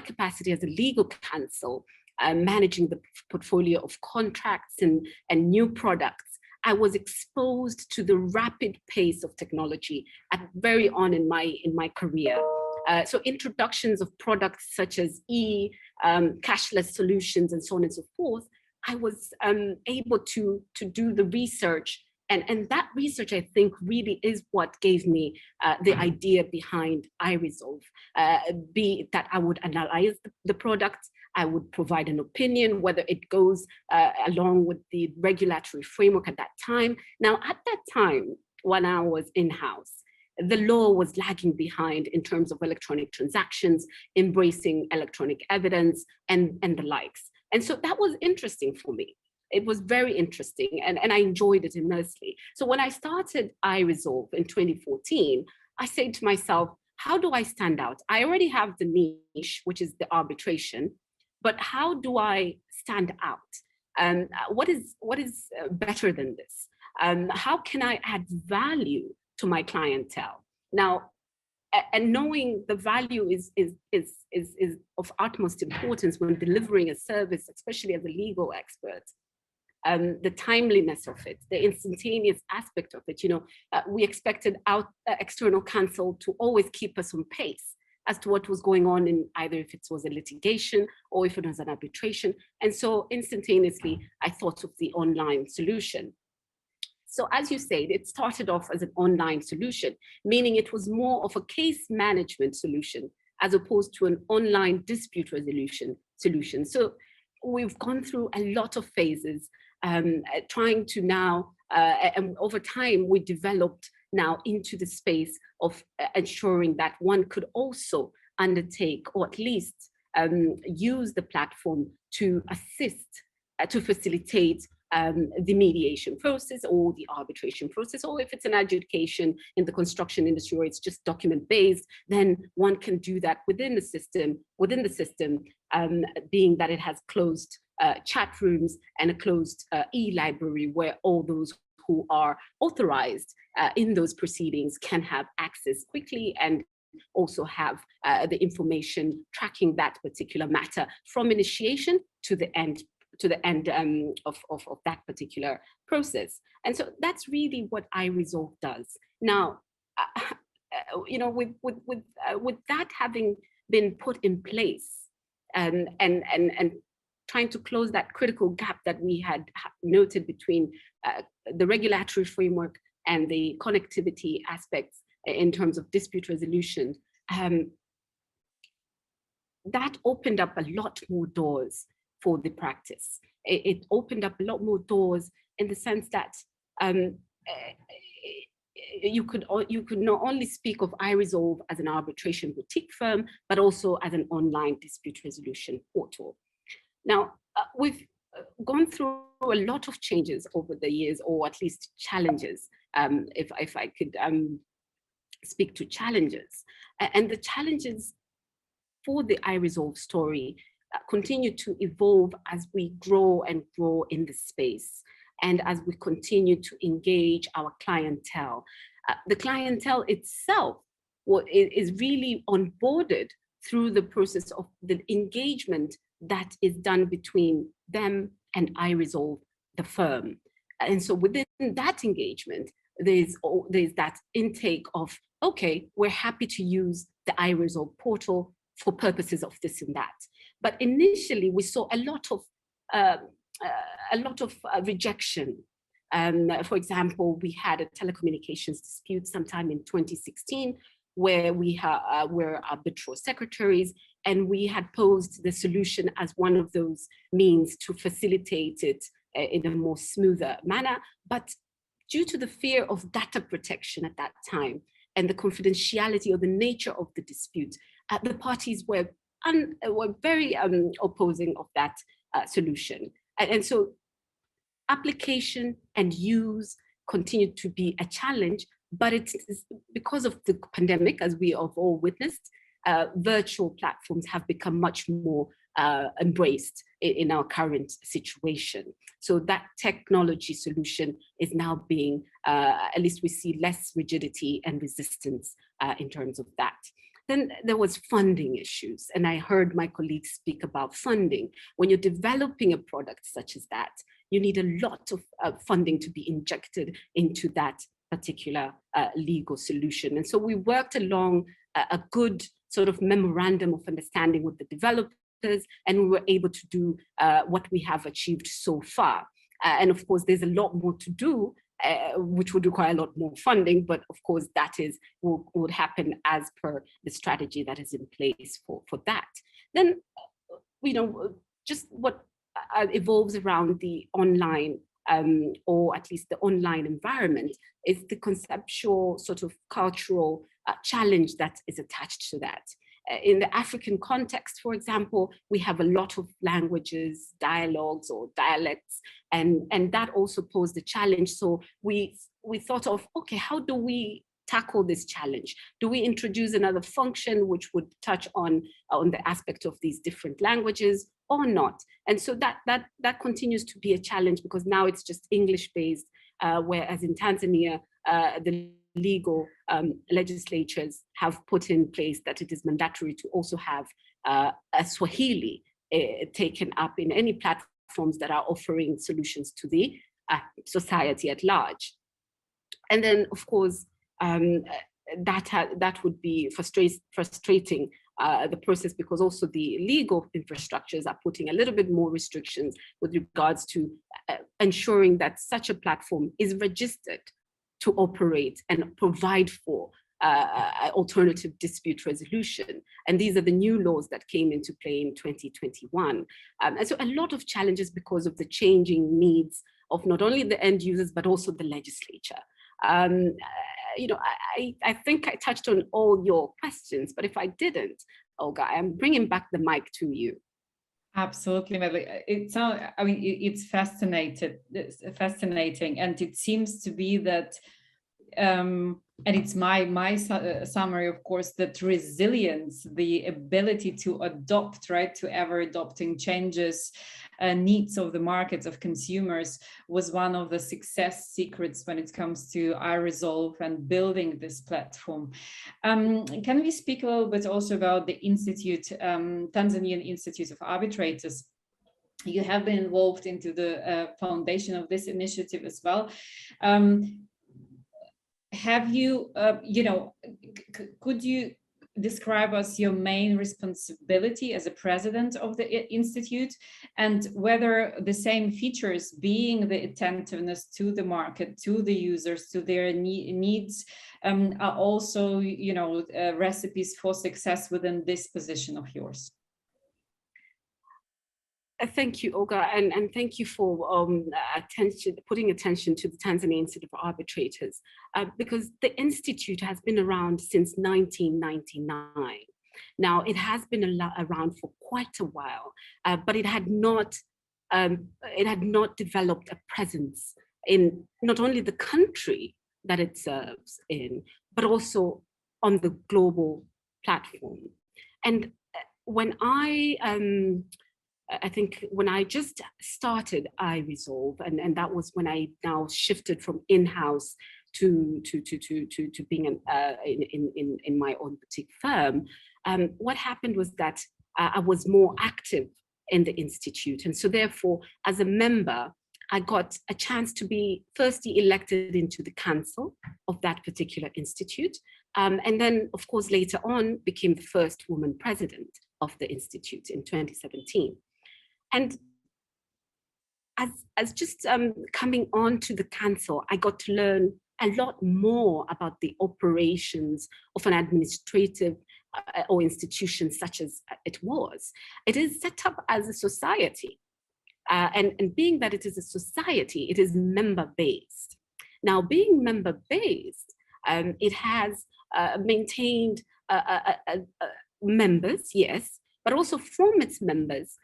capacity as a legal counsel, managing the portfolio of contracts and new products, I was exposed to the rapid pace of technology very on in my career. So introductions of products such as cashless solutions and so on and so forth, I was able to do the research. And that research, I think, really is what gave me the idea behind iResolve, be it that I would analyze the product, I would provide an opinion, whether it goes along with the regulatory framework at that time. Now, at that time, when I was in-house, the law was lagging behind in terms of electronic transactions, embracing electronic evidence, and the likes. And so that was interesting for me. It was very interesting, and I enjoyed it immensely. So when I started iResolve in 2014, I said to myself, how do I stand out? I already have the niche, which is the arbitration, but how do I stand out? What is better than this? How can I add value to my clientele? Now, and knowing the value is of utmost importance when delivering a service, especially as a legal expert. The timeliness of it, the instantaneous aspect of it. We expected external counsel to always keep us on pace as to what was going on in either if it was a litigation or if it was an arbitration. And so instantaneously, I thought of the online solution. So as you said, it started off as an online solution, meaning it was more of a case management solution as opposed to an online dispute resolution solution. So we've gone through a lot of phases, trying to now, and over time, we developed now into the space of ensuring that one could also undertake, or at least use the platform to assist, to facilitate the mediation process or the arbitration process, or if it's an adjudication in the construction industry or it's just document-based, then one can do that within the system, being that it has closed chat rooms and a closed e-library where all those who are authorized in those proceedings can have access quickly and also have the information tracking that particular matter from initiation to the end of that particular process. And so that's really what iResolve does. Now, with that having been put in place and trying to close that critical gap that we had noted between the regulatory framework and the connectivity aspects in terms of dispute resolution, that opened up a lot more doors for the practice. It opened up a lot more doors in the sense that you could not only speak of iResolve as an arbitration boutique firm, but also as an online dispute resolution portal. Now, we've gone through a lot of changes over the years, or at least challenges, if I could speak to challenges. And the challenges for the iResolve story continue to evolve as we grow and grow in the space, and as we continue to engage our clientele. The clientele itself is really onboarded through the process of the engagement that is done between them and iResolve, the firm. And so within that engagement, there's that intake of, okay, we're happy to use the iResolve portal for purposes of this and that. But initially, we saw a lot of rejection. For example, we had a telecommunications dispute sometime in 2016, where we were arbitral secretaries, and we had posed the solution as one of those means to facilitate it in a more smoother manner. But due to the fear of data protection at that time and the confidentiality or the nature of the dispute, the parties were very opposing of that solution. And so application and use continued to be a challenge, but it's because of the pandemic, as we have all witnessed, virtual platforms have become much more embraced in our current situation. So that technology solution is now being, at least we see less rigidity and resistance in terms of that. Then there was funding issues, and I heard my colleagues speak about funding. When you're developing a product such as that, you need a lot of funding to be injected into that particular legal solution. And so we worked along a good sort of memorandum of understanding with the developers, and we were able to do what we have achieved so far. And of course, there's a lot more to do, which would require a lot more funding, but of course that would happen as per the strategy that is in place for that. Then, just what evolves around the online or at least the online environment, is the conceptual sort of cultural challenge that is attached to that. In the African context, for example, we have a lot of languages, dialogues or dialects, and that also posed a challenge. So we thought of, okay, how do we tackle this challenge? Do we introduce another function which would touch on the aspect of these different languages or not? And so that continues to be a challenge, because now it's just English-based, whereas in Tanzania, the legal legislatures have put in place that it is mandatory to also have a Swahili taken up in any platforms that are offering solutions to the society at large. And then, of course, that would be frustrating the process, because also the legal infrastructures are putting a little bit more restrictions with regards to ensuring that such a platform is registered to operate and provide for alternative dispute resolution. And these are the new laws that came into play in 2021. And so a lot of challenges because of the changing needs of not only the end users, but also the legislature. You know, I think I touched on all your questions, but if I didn't, Olga, I'm bringing back the mic to you. Absolutely, Madeline. I mean, it's fascinating, and it seems to be that, and it's my summary, of course, that resilience, the ability to adopt, right, to ever adopting changes, needs of the markets, of consumers, was one of the success secrets when it comes to iResolve and building this platform. Can we speak a little bit also about the Institute, Tanzanian Institute of Arbitrators? You have been involved into the foundation of this initiative as well. Have you, could you describe us your main responsibility as a president of the Institute, and whether the same features, being the attentiveness to the market, to the users, to their needs, are also, recipes for success within this position of yours? Thank you, Olga, and thank you for putting attention to the Tanzania Institute of Arbitrators, because the Institute has been around since 1999. Now, it has been around for quite a while, but it had not developed a presence in not only the country that it serves in, but also on the global platform. And when I think when I just started iResolve, and that was when I now shifted from in-house to being in my own boutique firm, what happened was that I was more active in the Institute. And so therefore, as a member, I got a chance to be firstly elected into the Council of that particular Institute. And then, of course, later on became the first woman president of the Institute in 2017. And as just coming on to the Council, I got to learn a lot more about the operations of an administrative or institution such as it was. It is set up as a society. And being that it is a society, it is member-based. Now, being member-based, it has maintained members, yes, but also from its members,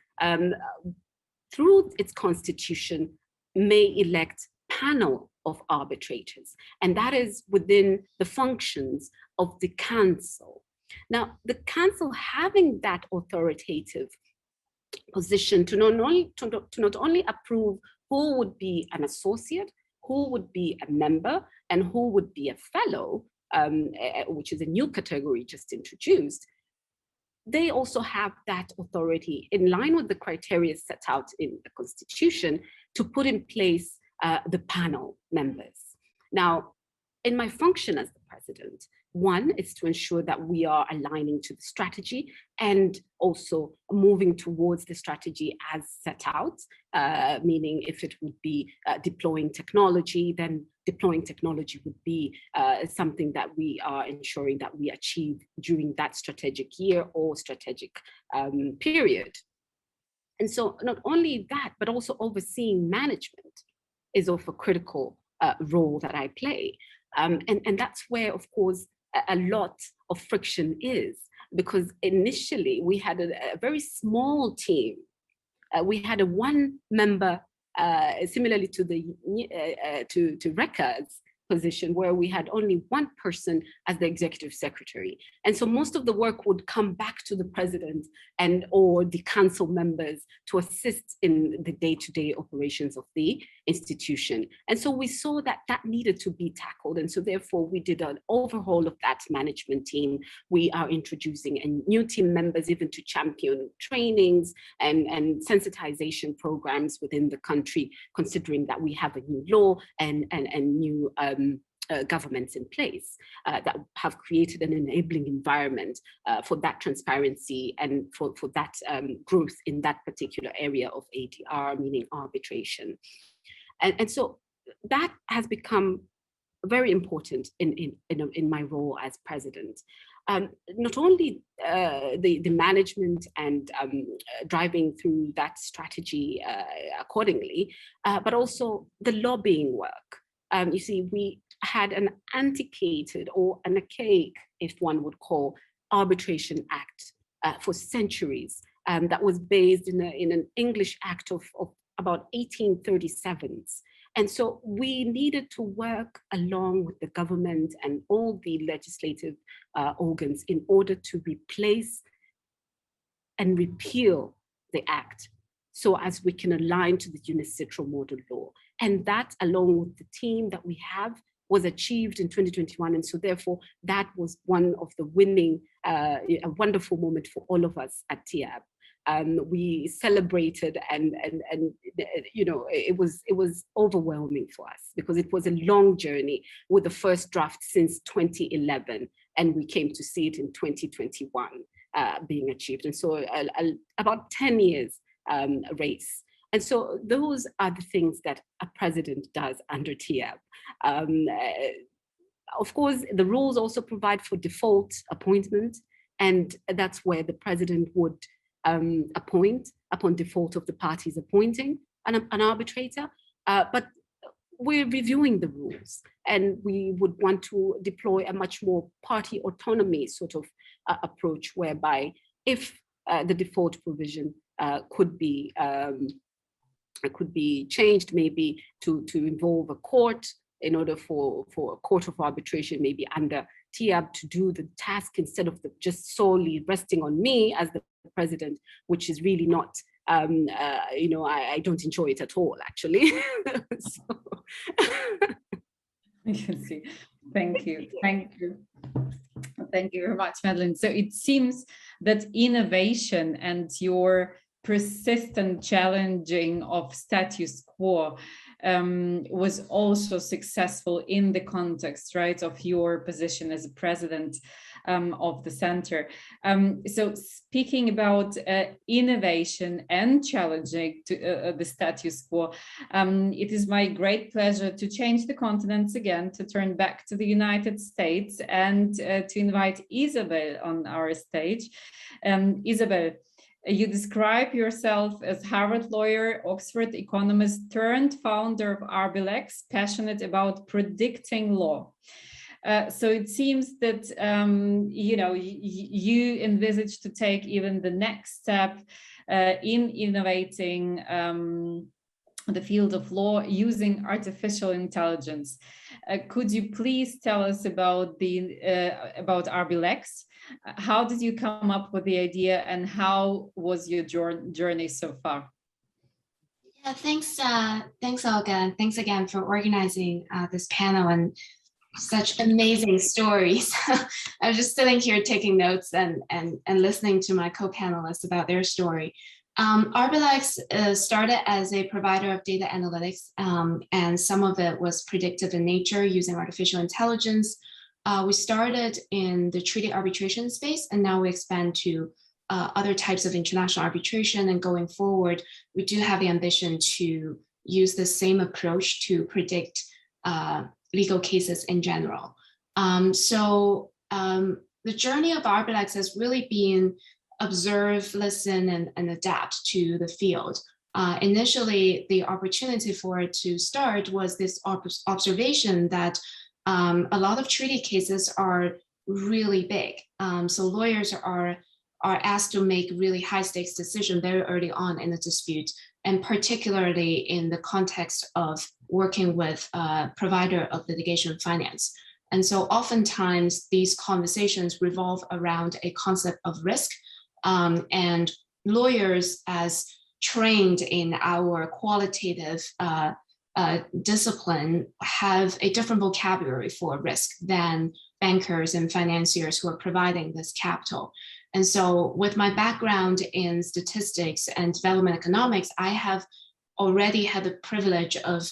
through its constitution, may elect panel of arbitrators, and that is within the functions of the Council. Now, the Council having that authoritative position to not only approve who would be an associate, who would be a member, and who would be a fellow, which is a new category just introduced, they also have that authority in line with the criteria set out in the Constitution to put in place the panel members. Now, in my function as the president, one is to ensure that we are aligning to the strategy and also moving towards the strategy as set out, meaning if it would be deploying technology, then deploying technology would be something that we are ensuring that we achieve during that strategic year or strategic period. And so not only that, but also overseeing management is of a critical role that I play. And that's where, of course, a lot of friction is, because initially we had a very small team. We had a one-member, similarly to to Rekha's position, where we had only one person as the executive secretary. And so most of the work would come back to the president and or the council members to assist in the day-to-day operations of the institution. And so we saw that that needed to be tackled. And so therefore we did an overhaul of that management team. We are introducing new team members even to champion trainings and sensitization programs within the country, considering that we have a new law and new governments in place that have created an enabling environment for that transparency and for that growth in that particular area of ADR, meaning arbitration. And so that has become very important in my role as president. Not only the management and driving through that strategy accordingly, but also the lobbying work. You see, we had an antiquated or an archaic, if one would call, Arbitration Act for centuries that was based in an English Act of about 1837. And so we needed to work along with the government and all the legislative organs in order to replace and repeal the act, so as we can align to the unicitral model law. And that, along with the team that we have, was achieved in 2021. And so therefore, that was one of the winning, a wonderful moment for all of us at 𝗔𝗥𝗕𝗙. We celebrated and you know, it was overwhelming for us, because it was a long journey with the first draft since 2011, and we came to see it in 2021 being achieved. And so about 10 years race. And so those are the things that a president does under 𝗔𝗥𝗕𝗙. Of course, the rules also provide for default appointment, and that's where the president would appoint upon default of the parties appointing an arbitrator. But we're reviewing the rules, and we would want to deploy a much more party autonomy sort of approach, whereby if the default provision could be changed, maybe to involve a court, in order for a court of arbitration, maybe under 𝗔𝗥𝗕𝗙, to do the task instead of just solely resting on me as the president, which is really not, you know, I don't enjoy it at all, actually. So. You can see. Thank you. Thank you. Thank you very much, Madeline. So it seems that innovation and your persistent challenging of status quo was also successful in the context, right, of your position as a president of the center. So speaking about innovation and challenging the status quo, it is my great pleasure to change the continents again, to turn back to the United States, and to invite Isabel on our stage. Isabel, you describe yourself as Harvard lawyer, Oxford economist turned founder of ARBILEX, passionate about predicting law. So it seems that you know, you envisage to take even the next step in innovating the field of law using artificial intelligence. Could you please tell us about ARBILEX? How did you come up with the idea, and how was your journey so far? Yeah, thanks, Olga, and thanks again for organizing this panel and such amazing stories. I was just sitting here taking notes and listening to my co-panelists about their story. ARBILEX started as a provider of data analytics, and some of it was predictive in nature using artificial intelligence. We started in the treaty arbitration space, and now we expand to other types of international arbitration. And going forward, we do have the ambition to use the same approach to predict legal cases in general. So the journey of ARBILEX has really been observe, listen, and adapt to the field. Initially, the opportunity for it to start was this observation that a lot of treaty cases are really big. So lawyers are asked to make really high stakes decisions very early on in the dispute, and particularly in the context of working with a provider of litigation finance. And so oftentimes these conversations revolve around a concept of risk, and lawyers, as trained in our qualitative discipline, have a different vocabulary for risk than bankers and financiers who are providing this capital. And so with my background in statistics and development economics, I have already had the privilege of,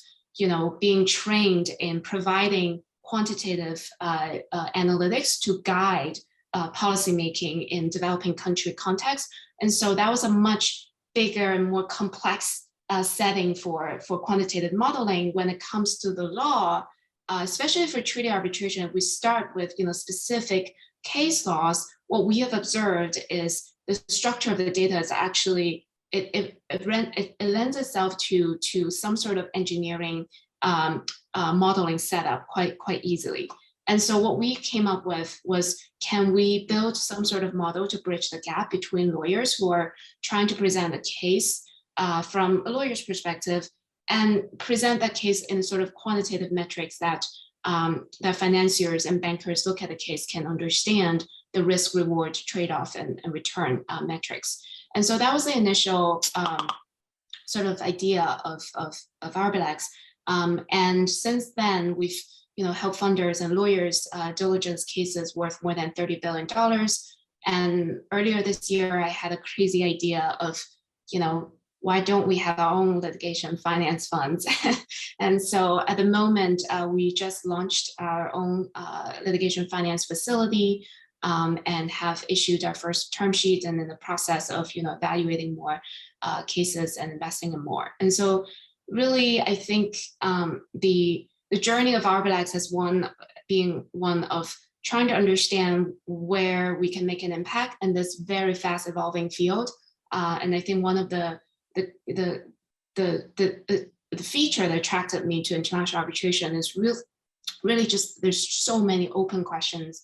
being trained in providing quantitative analytics to guide policymaking in developing country context. And so that was a much bigger and more complex setting for quantitative modeling. When it comes to the law, especially for treaty arbitration, we start with specific case laws. What we have observed is the structure of the data is actually, it lends itself to some sort of engineering modeling setup quite easily. And so what we came up with was, can we build some sort of model to bridge the gap between lawyers who are trying to present a case from a lawyer's perspective, and present that case in sort of quantitative metrics that that financiers and bankers look at the case, can understand the risk reward trade-off and return metrics. And so that was the initial sort of idea of ARBiLex. And since then, we've helped funders and lawyers diligence cases worth more than $30 billion. And earlier this year, I had a crazy idea of, why don't we have our own litigation finance funds? And so at the moment, we just launched our own litigation finance facility and have issued our first term sheet, and in the process of evaluating more cases and investing in more. And so really, I think the journey of ARBiLex has being one of trying to understand where we can make an impact in this very fast evolving field. And I think one of the feature that attracted me to international arbitration is really just, there's so many open questions.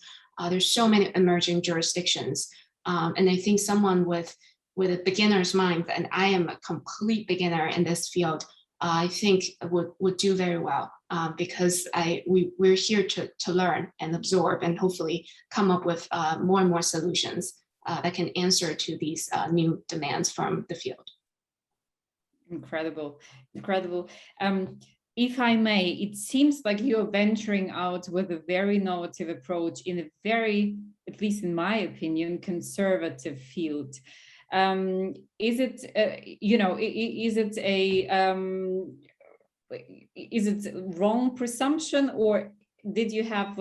There's so many emerging jurisdictions. And I think someone with a beginner's mind, and I am a complete beginner in this field, I think would do very well, because we're here to learn and absorb and hopefully come up with more and more solutions that can answer to these new demands from the field. Incredible. If I may, it seems like you're venturing out with a very innovative approach in a very, at least in my opinion, conservative field. Is it wrong presumption, or did you have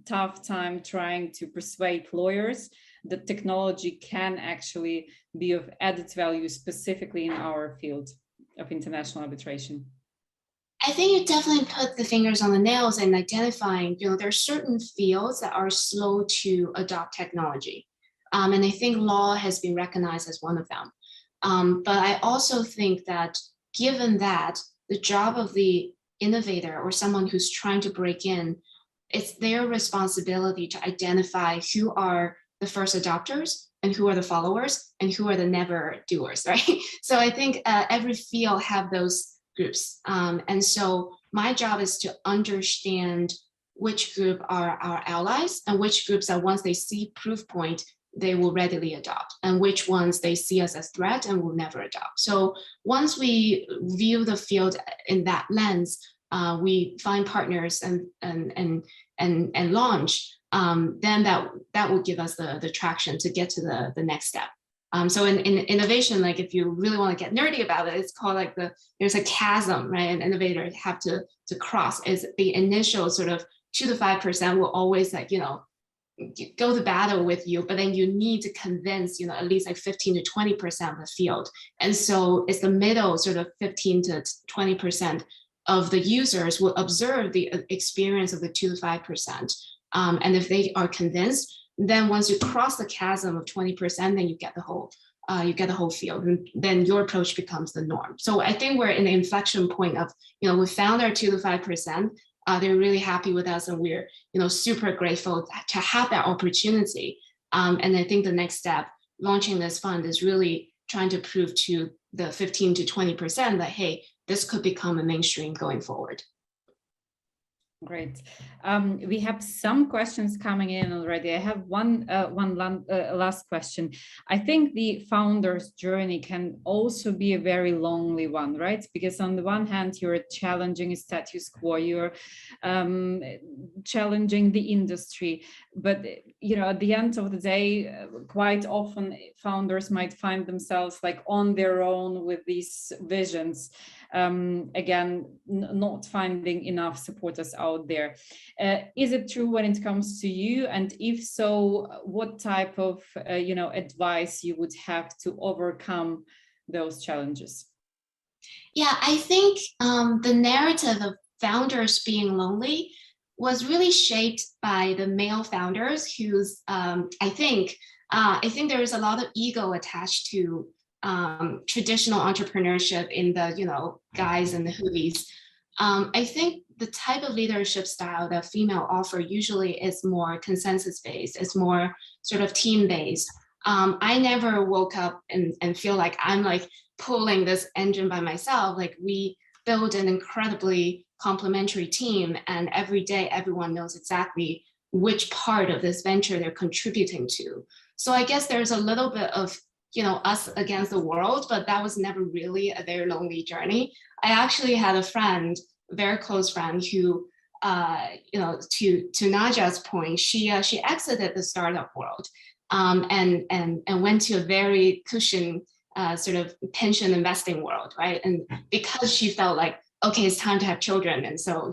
tough time trying to persuade lawyers that technology can actually be of added value, specifically in our field of international arbitration? I think you definitely put the fingers on the nails in identifying, there are certain fields that are slow to adopt technology. And I think law has been recognized as one of them. But I also think that given that, the job of the innovator or someone who's trying to break in, it's their responsibility to identify who are the first adopters and who are the followers and who are the never doers, right? So I think every field have those groups. And so my job is to understand which group are our allies and which groups that once they see proof point, they will readily adopt, and which ones they see us as threat and will never adopt. So once we view the field in that lens, we find partners and launch, then that will give us the traction to get to the next step. So in innovation, like if you really want to get nerdy about it, it's called there's a chasm, right? An innovator have to cross. Is the initial sort of 2 to 5% will always go to battle with you, but then you need to convince, at least 15 to 20% of the field. And so it's the middle sort of 15 to 20% of the users will observe the experience of the 2 to 5%. And if they are convinced, then once you cross the chasm of 20%, then you get the whole you get the whole field, and then your approach becomes the norm. So I think we're in the inflection point of, we found our 2 to 5%. They're really happy with us, and we're, super grateful to have that opportunity. And I think the next step, launching this fund, is really trying to prove to the 15 to 20% that, hey, this could become a mainstream going forward. Great. We have some questions coming in already. I have one last question. I think the founder's journey can also be a very lonely one, right? Because on the one hand, you're challenging a status quo, you're challenging the industry, but at the end of the day, quite often founders might find themselves like on their own with these visions. Again, not finding enough supporters out there. Is it true when it comes to you? And if so, what type of advice you would have to overcome those challenges? Yeah, I think the narrative of founders being lonely was really shaped by the male founders who's, I think there is a lot of ego attached to traditional entrepreneurship in the, guys in the hoodies. I think the type of leadership style that female offer usually is more consensus-based, it's more sort of team-based. I never woke up and feel like I'm like pulling this engine by myself. Like, we build an incredibly complementary team, and every day everyone knows exactly which part of this venture they're contributing to. So I guess there's a little bit of us against the world, but that was never really a very lonely journey. I actually had a friend, a very close friend, who, to Nadja's point, she exited the startup world, and went to a very cushion sort of pension investing world, right? And because she felt like, okay, it's time to have children, and so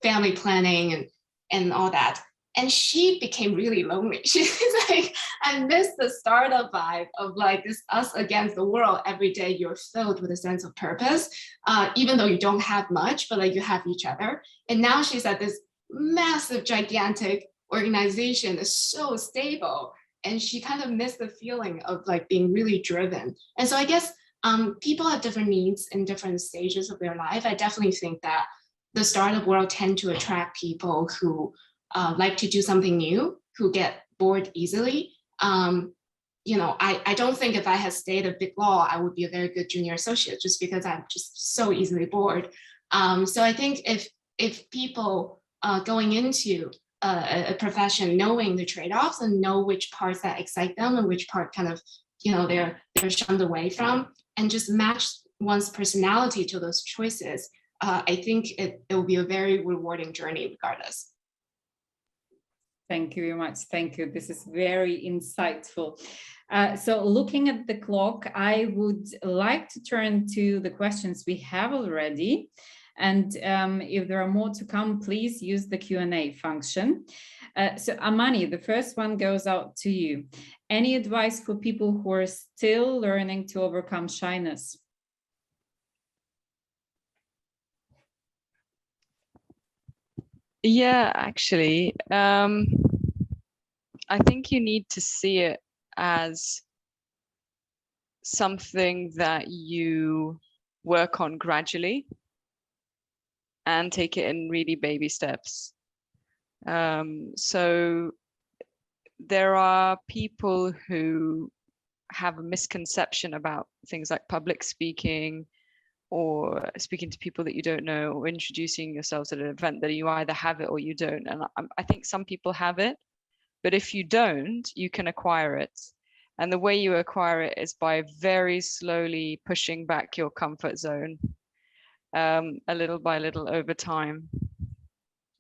family planning and all that. And she became really lonely. She's like, I miss the startup vibe of like this us against the world. Every day you're filled with a sense of purpose, even though you don't have much, but like you have each other. And now she's at this massive, gigantic organization that's so stable. And she kind of missed the feeling of like being really driven. And so I guess people have different needs in different stages of their life. I definitely think that the startup world tend to attract people who like to do something new, who get bored easily. I don't think if I had stayed at Big Law, I would be a very good junior associate, just because I'm just so easily bored. So I think if people going into a profession, knowing the trade-offs and know which parts that excite them and which part kind of, they're shunned away from, and just match one's personality to those choices, I think it will be a very rewarding journey regardless. Thank you very much. Thank you. This is very insightful. So looking at the clock, I would like to turn to the questions we have already. And if there are more to come, please use the Q&A function. So Amani, the first one goes out to you. Any advice for people who are still learning to overcome shyness? Yeah, actually, I think you need to see it as something that you work on gradually and take it in really baby steps. So there are people who have a misconception about things like public speaking, or speaking to people that you don't know, or introducing yourselves at an event, that you either have it or you don't. And I think some people have it, but if you don't, you can acquire it. And the way you acquire it is by very slowly pushing back your comfort zone, a little by little over time.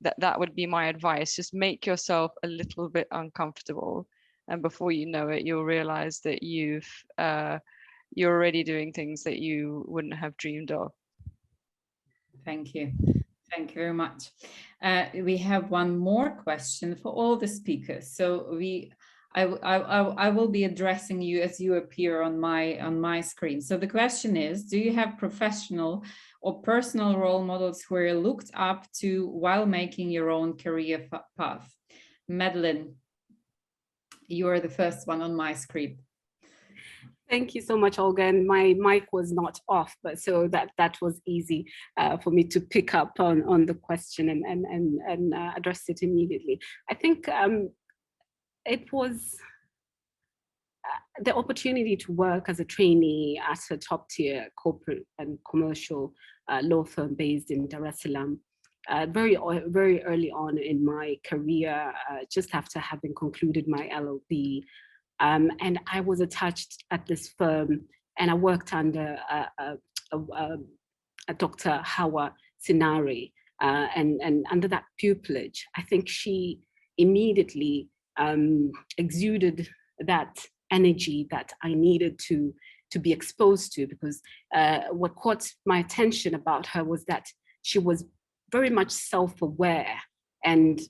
That would be my advice. Just make yourself a little bit uncomfortable, and before you know it, you'll realize that you're already doing things that you wouldn't have dreamed of. Thank you. Thank you very much. We have one more question for all the speakers. So I will be addressing you as you appear on my screen. So the question is, do you have professional or personal role models who are looked up to while making your own career path? Madeline, you are the first one on my screen. Thank you so much, Olga. And my mic was not off, but so that was easy for me to pick up on the question and address it immediately. I think it was the opportunity to work as a trainee at a top-tier corporate and commercial law firm based in Dar es Salaam. Very early on in my career, just after having concluded my LLB. And I was attached at this firm, and I worked under Dr. Hawa Sinari, and under that pupillage, I think she immediately exuded that energy that I needed to be exposed to, because what caught my attention about her was that she was very much self-aware, and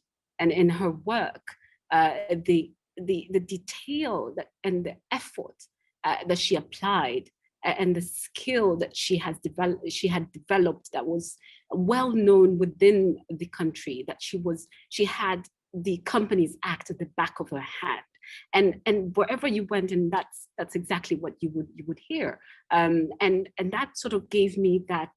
in her work, the detail and the effort that she applied, and the skill that she had developed that was well known within the country, that she had the Companies Act at the back of her hand. And wherever you went, and that's exactly what you would hear. And that sort of gave me that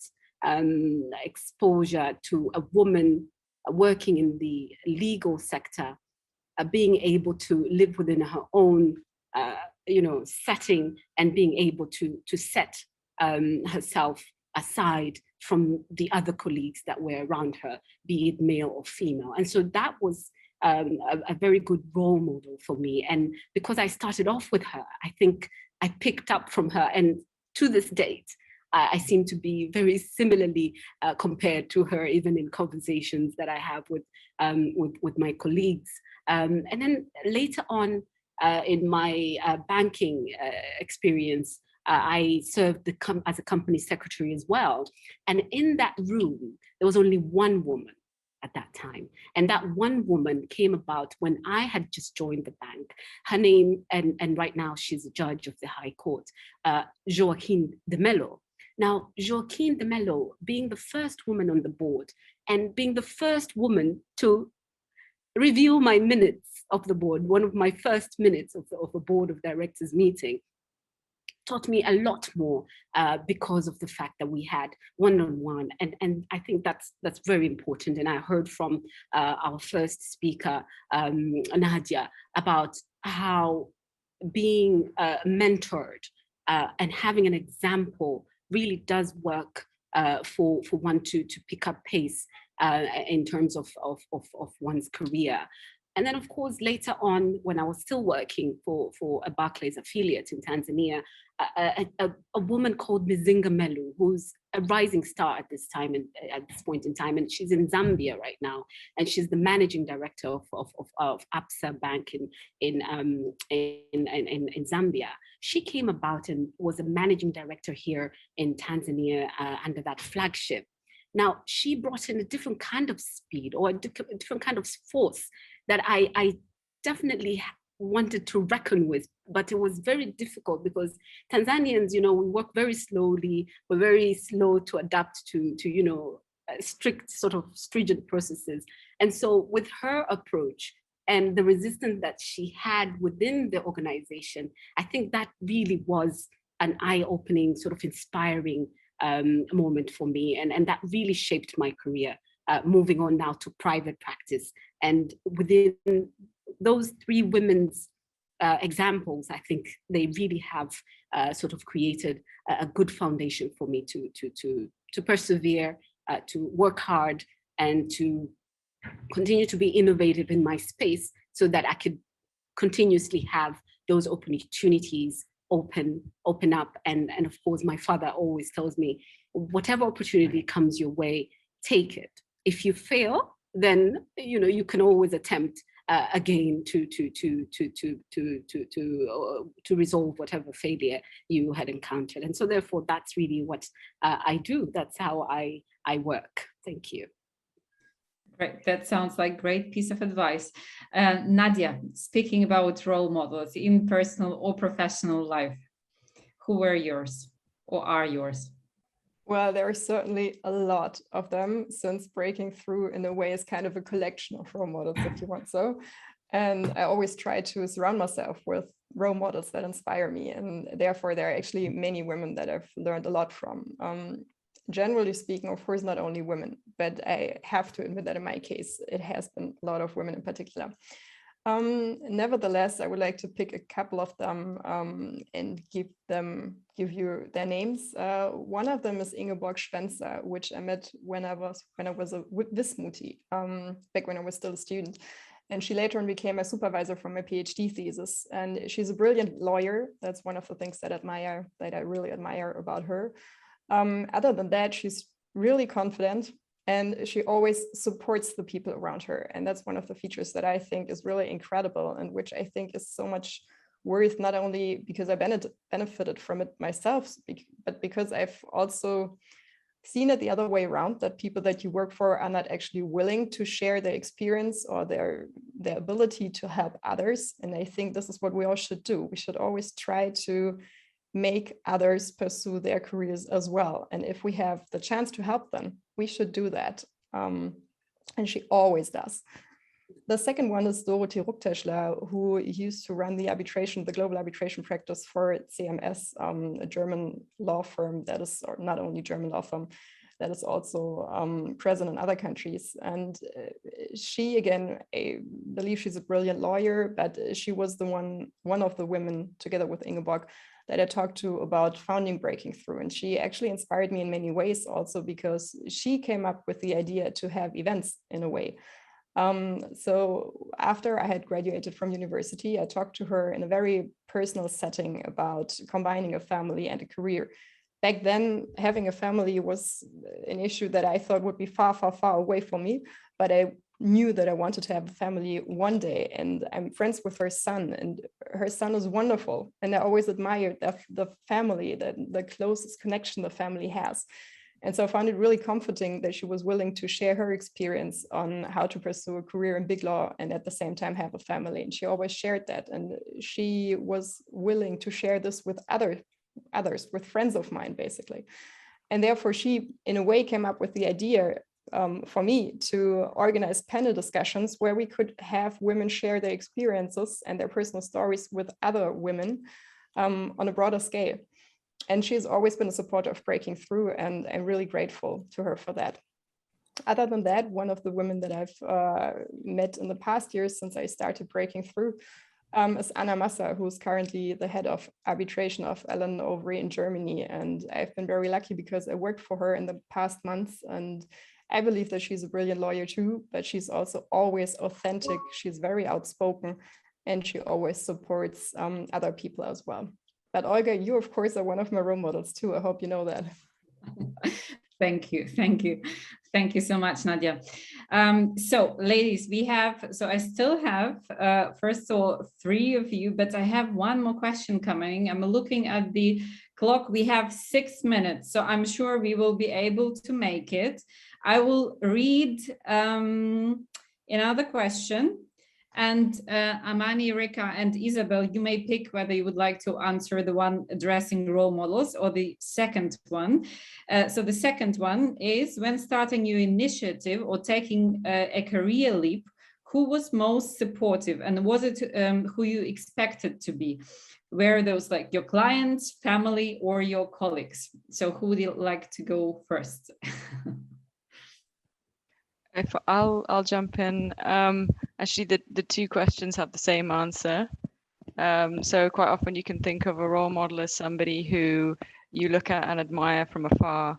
exposure to a woman working in the legal sector, being able to live within her own setting, and being able to set herself aside from the other colleagues that were around her, be it male or female. And so that was a very good role model for me. And because I started off with her, I think I picked up from her, and to this date, I seem to be very similarly compared to her, even in conversations that I have with my colleagues. And then later on in my banking experience, I served as a company secretary as well. And in that room, there was only one woman at that time. And that one woman came about when I had just joined the bank. Her name, and right now she's a judge of the High Court, 𝗔𝗥𝗕𝗏𝗕𝗏𝗔. Now, 𝗔𝗥𝗕𝗏𝗏𝗏𝗏 being the first woman on the board, and being the first woman to review my minutes of the board, one of my first minutes of a board of directors meeting, taught me a lot more because of the fact that we had one-on-one, and I think that's very important. And I heard from our first speaker, Nadja, about how being mentored and having an example really does work for one to pick up pace in terms of one's career. And then, of course, later on, when I was still working for a Barclays affiliate in Tanzania, a woman called Mzinga Melu, who's a rising star at this point in time, and she's in Zambia right now, and she's the managing director of Absa Bank in Zambia. She came about and was a managing director here in Tanzania under that flagship. Now, she brought in a different kind of speed, or a different kind of force that I definitely wanted to reckon with, but it was very difficult because Tanzanians, we work very slowly. We're very slow to adapt to strict sort of stringent processes. And so with her approach and the resistance that she had within the organization, I think that really was an eye-opening, sort of inspiring moment for me. And that really shaped my career, moving on now to private practice. And within those three women's examples, I think they really have sort of created a good foundation for me to persevere, to work hard, and to continue to be innovative in my space, so that I could continuously have those opportunities open up. And of course, my father always tells me, whatever opportunity comes your way, take it. If you fail, then you can always attempt again to resolve whatever failure you had encountered. And so therefore, that's really what I do. That's how I work. Thank you. Great. That sounds like a great piece of advice. Nadja, speaking about role models in personal or professional life, who were yours or are yours? Well, there are certainly a lot of them, since Breaking Through in a way is kind of a collection of role models, if you want so. And I always try to surround myself with role models that inspire me. And therefore, there are actually many women that I've learned a lot from. Generally speaking, of course, not only women, but I have to admit that in my case, it has been a lot of women in particular. Nevertheless, I would like to pick a couple of them and give you their names. One of them is 𝗔𝗥𝗕𝗙𝗏𝗏, which I met when I was a 𝗔𝗥𝗕𝗏𝗘𝗙, back when I was still a student. And she later on became a supervisor for my PhD thesis. And she's a brilliant lawyer. That's one of the things that I really admire about her. Other than that, she's really confident and she always supports the people around her. And that's one of the features that I think is really incredible and which I think is so much worth, not only because I benefited from it myself, but because I've also seen it the other way around, that people that you work for are not actually willing to share their experience or their ability to help others. And I think this is what we all should do. We should always try to make others pursue their careers as well. And if we have the chance to help them, we should do that. And she always does. The second one is 𝗔𝗥𝗕𝗏𝗏𝗘𝗙, who used to run the global arbitration practice for CMS, a German law firm that is, or not only German law firm, that is also present in other countries. And she, again, I believe she's a brilliant lawyer, but she was the one of the women, together with Ingeborg, that I talked to about founding Breaking Through. And she actually inspired me in many ways also because she came up with the idea to have events in a way. So after I had graduated from university, I talked to her in a very personal setting about combining a family and a career. Back then, having a family was an issue that I thought would be far, far, far away from me, but I knew that I wanted to have a family one day, and I'm friends with her son, and her son is wonderful. And I always admired the family, the closest connection the family has. And so I found it really comforting that she was willing to share her experience on how to pursue a career in big law and at the same time have a family. And she always shared that. And she was willing to share this with others, with friends of mine, basically. And therefore, she, in a way, came up with the idea for me to organize panel discussions where we could have women share their experiences and their personal stories with other women on a broader scale. And she's always been a supporter of Breaking Through, and I'm really grateful to her for that. Other than that, one of the women that I've met in the past years since I started Breaking Through is Anna Massa, who's currently the head of arbitration of R.E.A.L in Germany. And I've been very lucky because I worked for her in the past months, and I believe that she's a brilliant lawyer too, but she's also always authentic. She's very outspoken, and she always supports other people as well. But Olga, you, of course, are one of my role models too. I hope you know that. Thank you. Thank you. Thank you so much, Nadja. So ladies, I still have, first of all, 3 of you, but I have one more question coming. I'm looking at the clock. We have 6 minutes, so I'm sure we will be able to make it. I will read another question. And Amani, Rekha, and Isabel, you may pick whether you would like to answer the one addressing role models or the second one. So the second one is, when starting your initiative or taking a career leap, who was most supportive, and was it who you expected to be? Were those like your clients, family, or your colleagues? So who would you like to go first? If I'll jump in. Actually, the 2 questions have the same answer. So quite often you can think of a role model as somebody who you look at and admire from afar,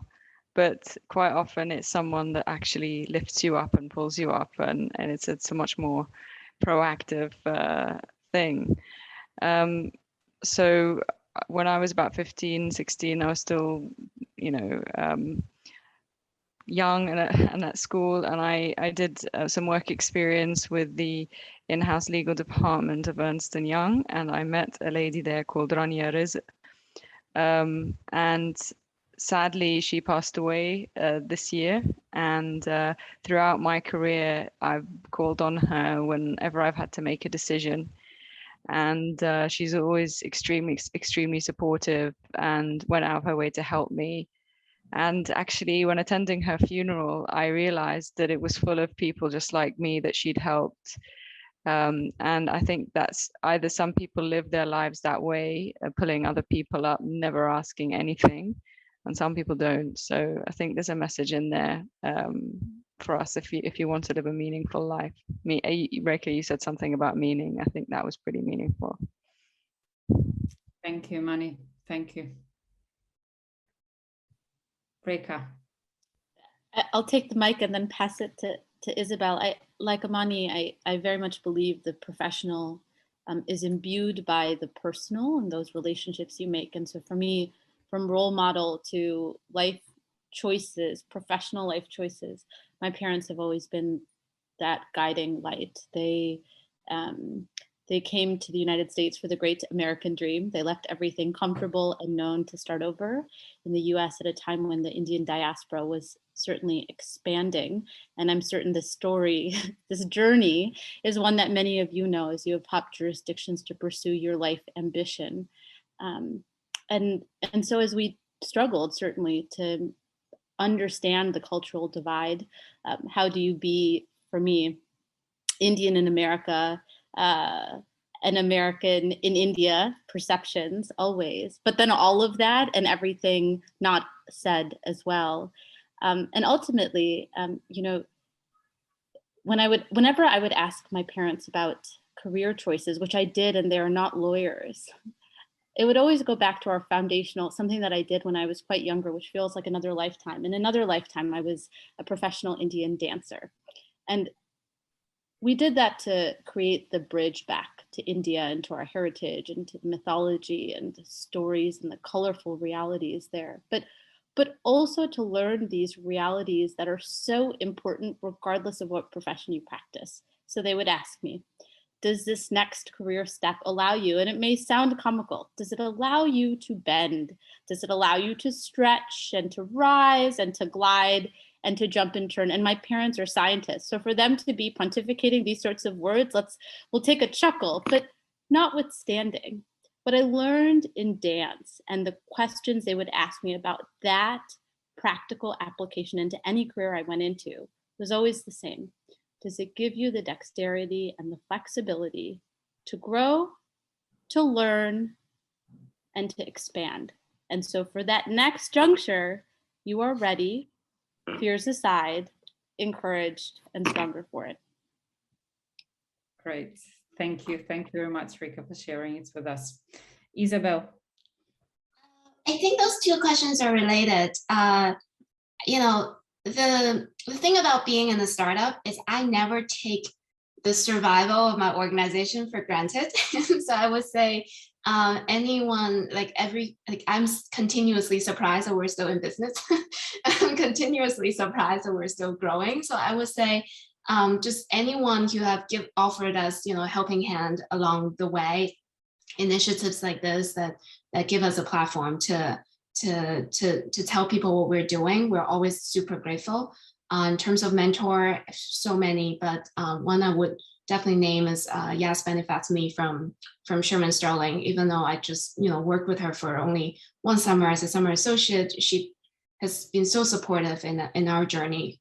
but quite often it's someone that actually lifts you up and pulls you up, and it's a much more proactive thing. So when I was about 15, 16, I was still, young and at school, and I did some work experience with the in-house legal department of Ernst & Young, and I met a lady there called Rangachari, and sadly she passed away this year. And throughout my career, I've called on her whenever I've had to make a decision, and she's always extremely supportive and went out of her way to help me. And actually, when attending her funeral, I realized that it was full of people just like me that she'd helped. And I think that's either some people live their lives that way, pulling other people up, never asking anything, and some people don't. So I think there's a message in there for us if you want to live a meaningful life. Rekha, you said something about meaning. I think that was pretty meaningful. Thank you, Amani. Thank you. Rekha. I'll take the mic and then pass it to Isabel. Like Amani, I very much believe the professional is imbued by the personal and those relationships you make. And so for me, from role model to life choices, professional life choices, my parents have always been that guiding light. They came to the United States for the great American dream. They left everything comfortable and known to start over in the US at a time when the Indian diaspora was certainly expanding. And I'm certain this story, this journey is one that many of you know as you have hopped jurisdictions to pursue your life ambition. And so as we struggled certainly to understand the cultural divide, how do you be, for me, Indian in America, an American in India, perceptions always, but then all of that and everything not said as well. And ultimately, you know, whenever I would ask my parents about career choices, which I did, and they are not lawyers, it would always go back to our foundational, something that I did when I was quite younger, which feels like another lifetime. In another lifetime, I was a professional Indian dancer. And we did that to create the bridge back to India and to our heritage and to the mythology and the stories and the colorful realities there. But also to learn these realities that are so important regardless of what profession you practice. So they would ask me, does this next career step allow you, and it may sound comical, does it allow you to bend? Does it allow you to stretch and to rise and to glide and to jump and turn? And my parents are scientists, so for them to be pontificating these sorts of words, we'll take a chuckle, but notwithstanding, what I learned in dance and the questions they would ask me about that practical application into any career I went into was always the same. Does it give you the dexterity and the flexibility to grow, to learn, and to expand? And so for that next juncture, you are ready, fears aside, encouraged, and stronger for it. Great. Thank you. Thank you very much, Rekha, for sharing it with us. Isabel. I think those two questions are related. You know, the thing about being in a startup is I never take the survival of my organization for granted. So I would say anyone, I'm continuously surprised that we're still in business. I'm continuously surprised that we're still growing. So I would say just anyone who have offered us, you know, a helping hand along the way, initiatives like this that give us a platform to tell people what we're doing. We're always super grateful. In terms of mentor, so many, but one I would definitely name is R.E.A.L from Sherman Sterling. Even though I just, you know, worked with her for only one summer as a summer associate, she has been so supportive in our journey.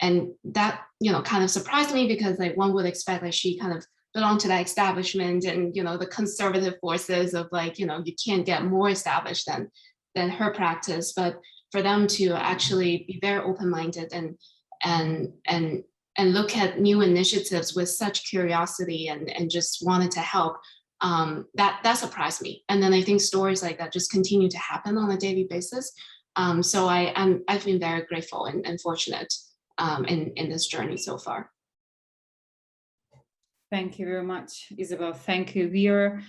And that, you know, kind of surprised me because like one would expect like she kind of belonged to that establishment and, you know, the conservative forces of like, you know, you can't get more established than her practice, but for them to actually be very open-minded and look at new initiatives with such curiosity and just wanted to help, that surprised me. And then I think stories like that just continue to happen on a daily basis. So I've been very grateful and fortunate in this journey so far. Thank you very much, Isabel. Thank you. We are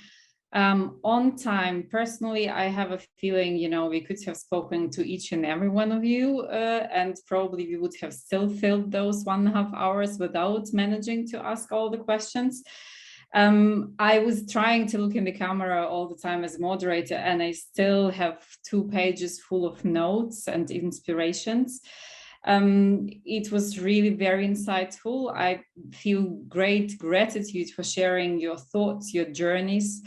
on time. Personally, I have a feeling, you know, we could have spoken to each and every one of you and probably we would have still filled those 1.5 hours without managing to ask all the questions. I was trying to look in the camera all the time as moderator and I still have 2 pages full of notes and inspirations. It was really very insightful. I feel great gratitude for sharing your thoughts, your journeys,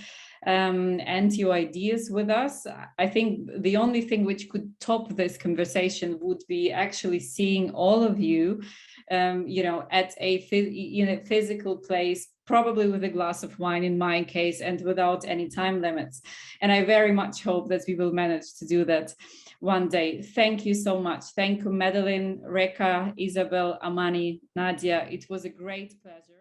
and your ideas with us. I think the only thing which could top this conversation would be actually seeing all of you, you know, at a physical place, probably with a glass of wine in my case and without any time limits. And I very much hope that we will manage to do that one day. Thank you so much. Thank you, Madeline, Rekha, Isabel, Amani, Nadja. It was a great pleasure.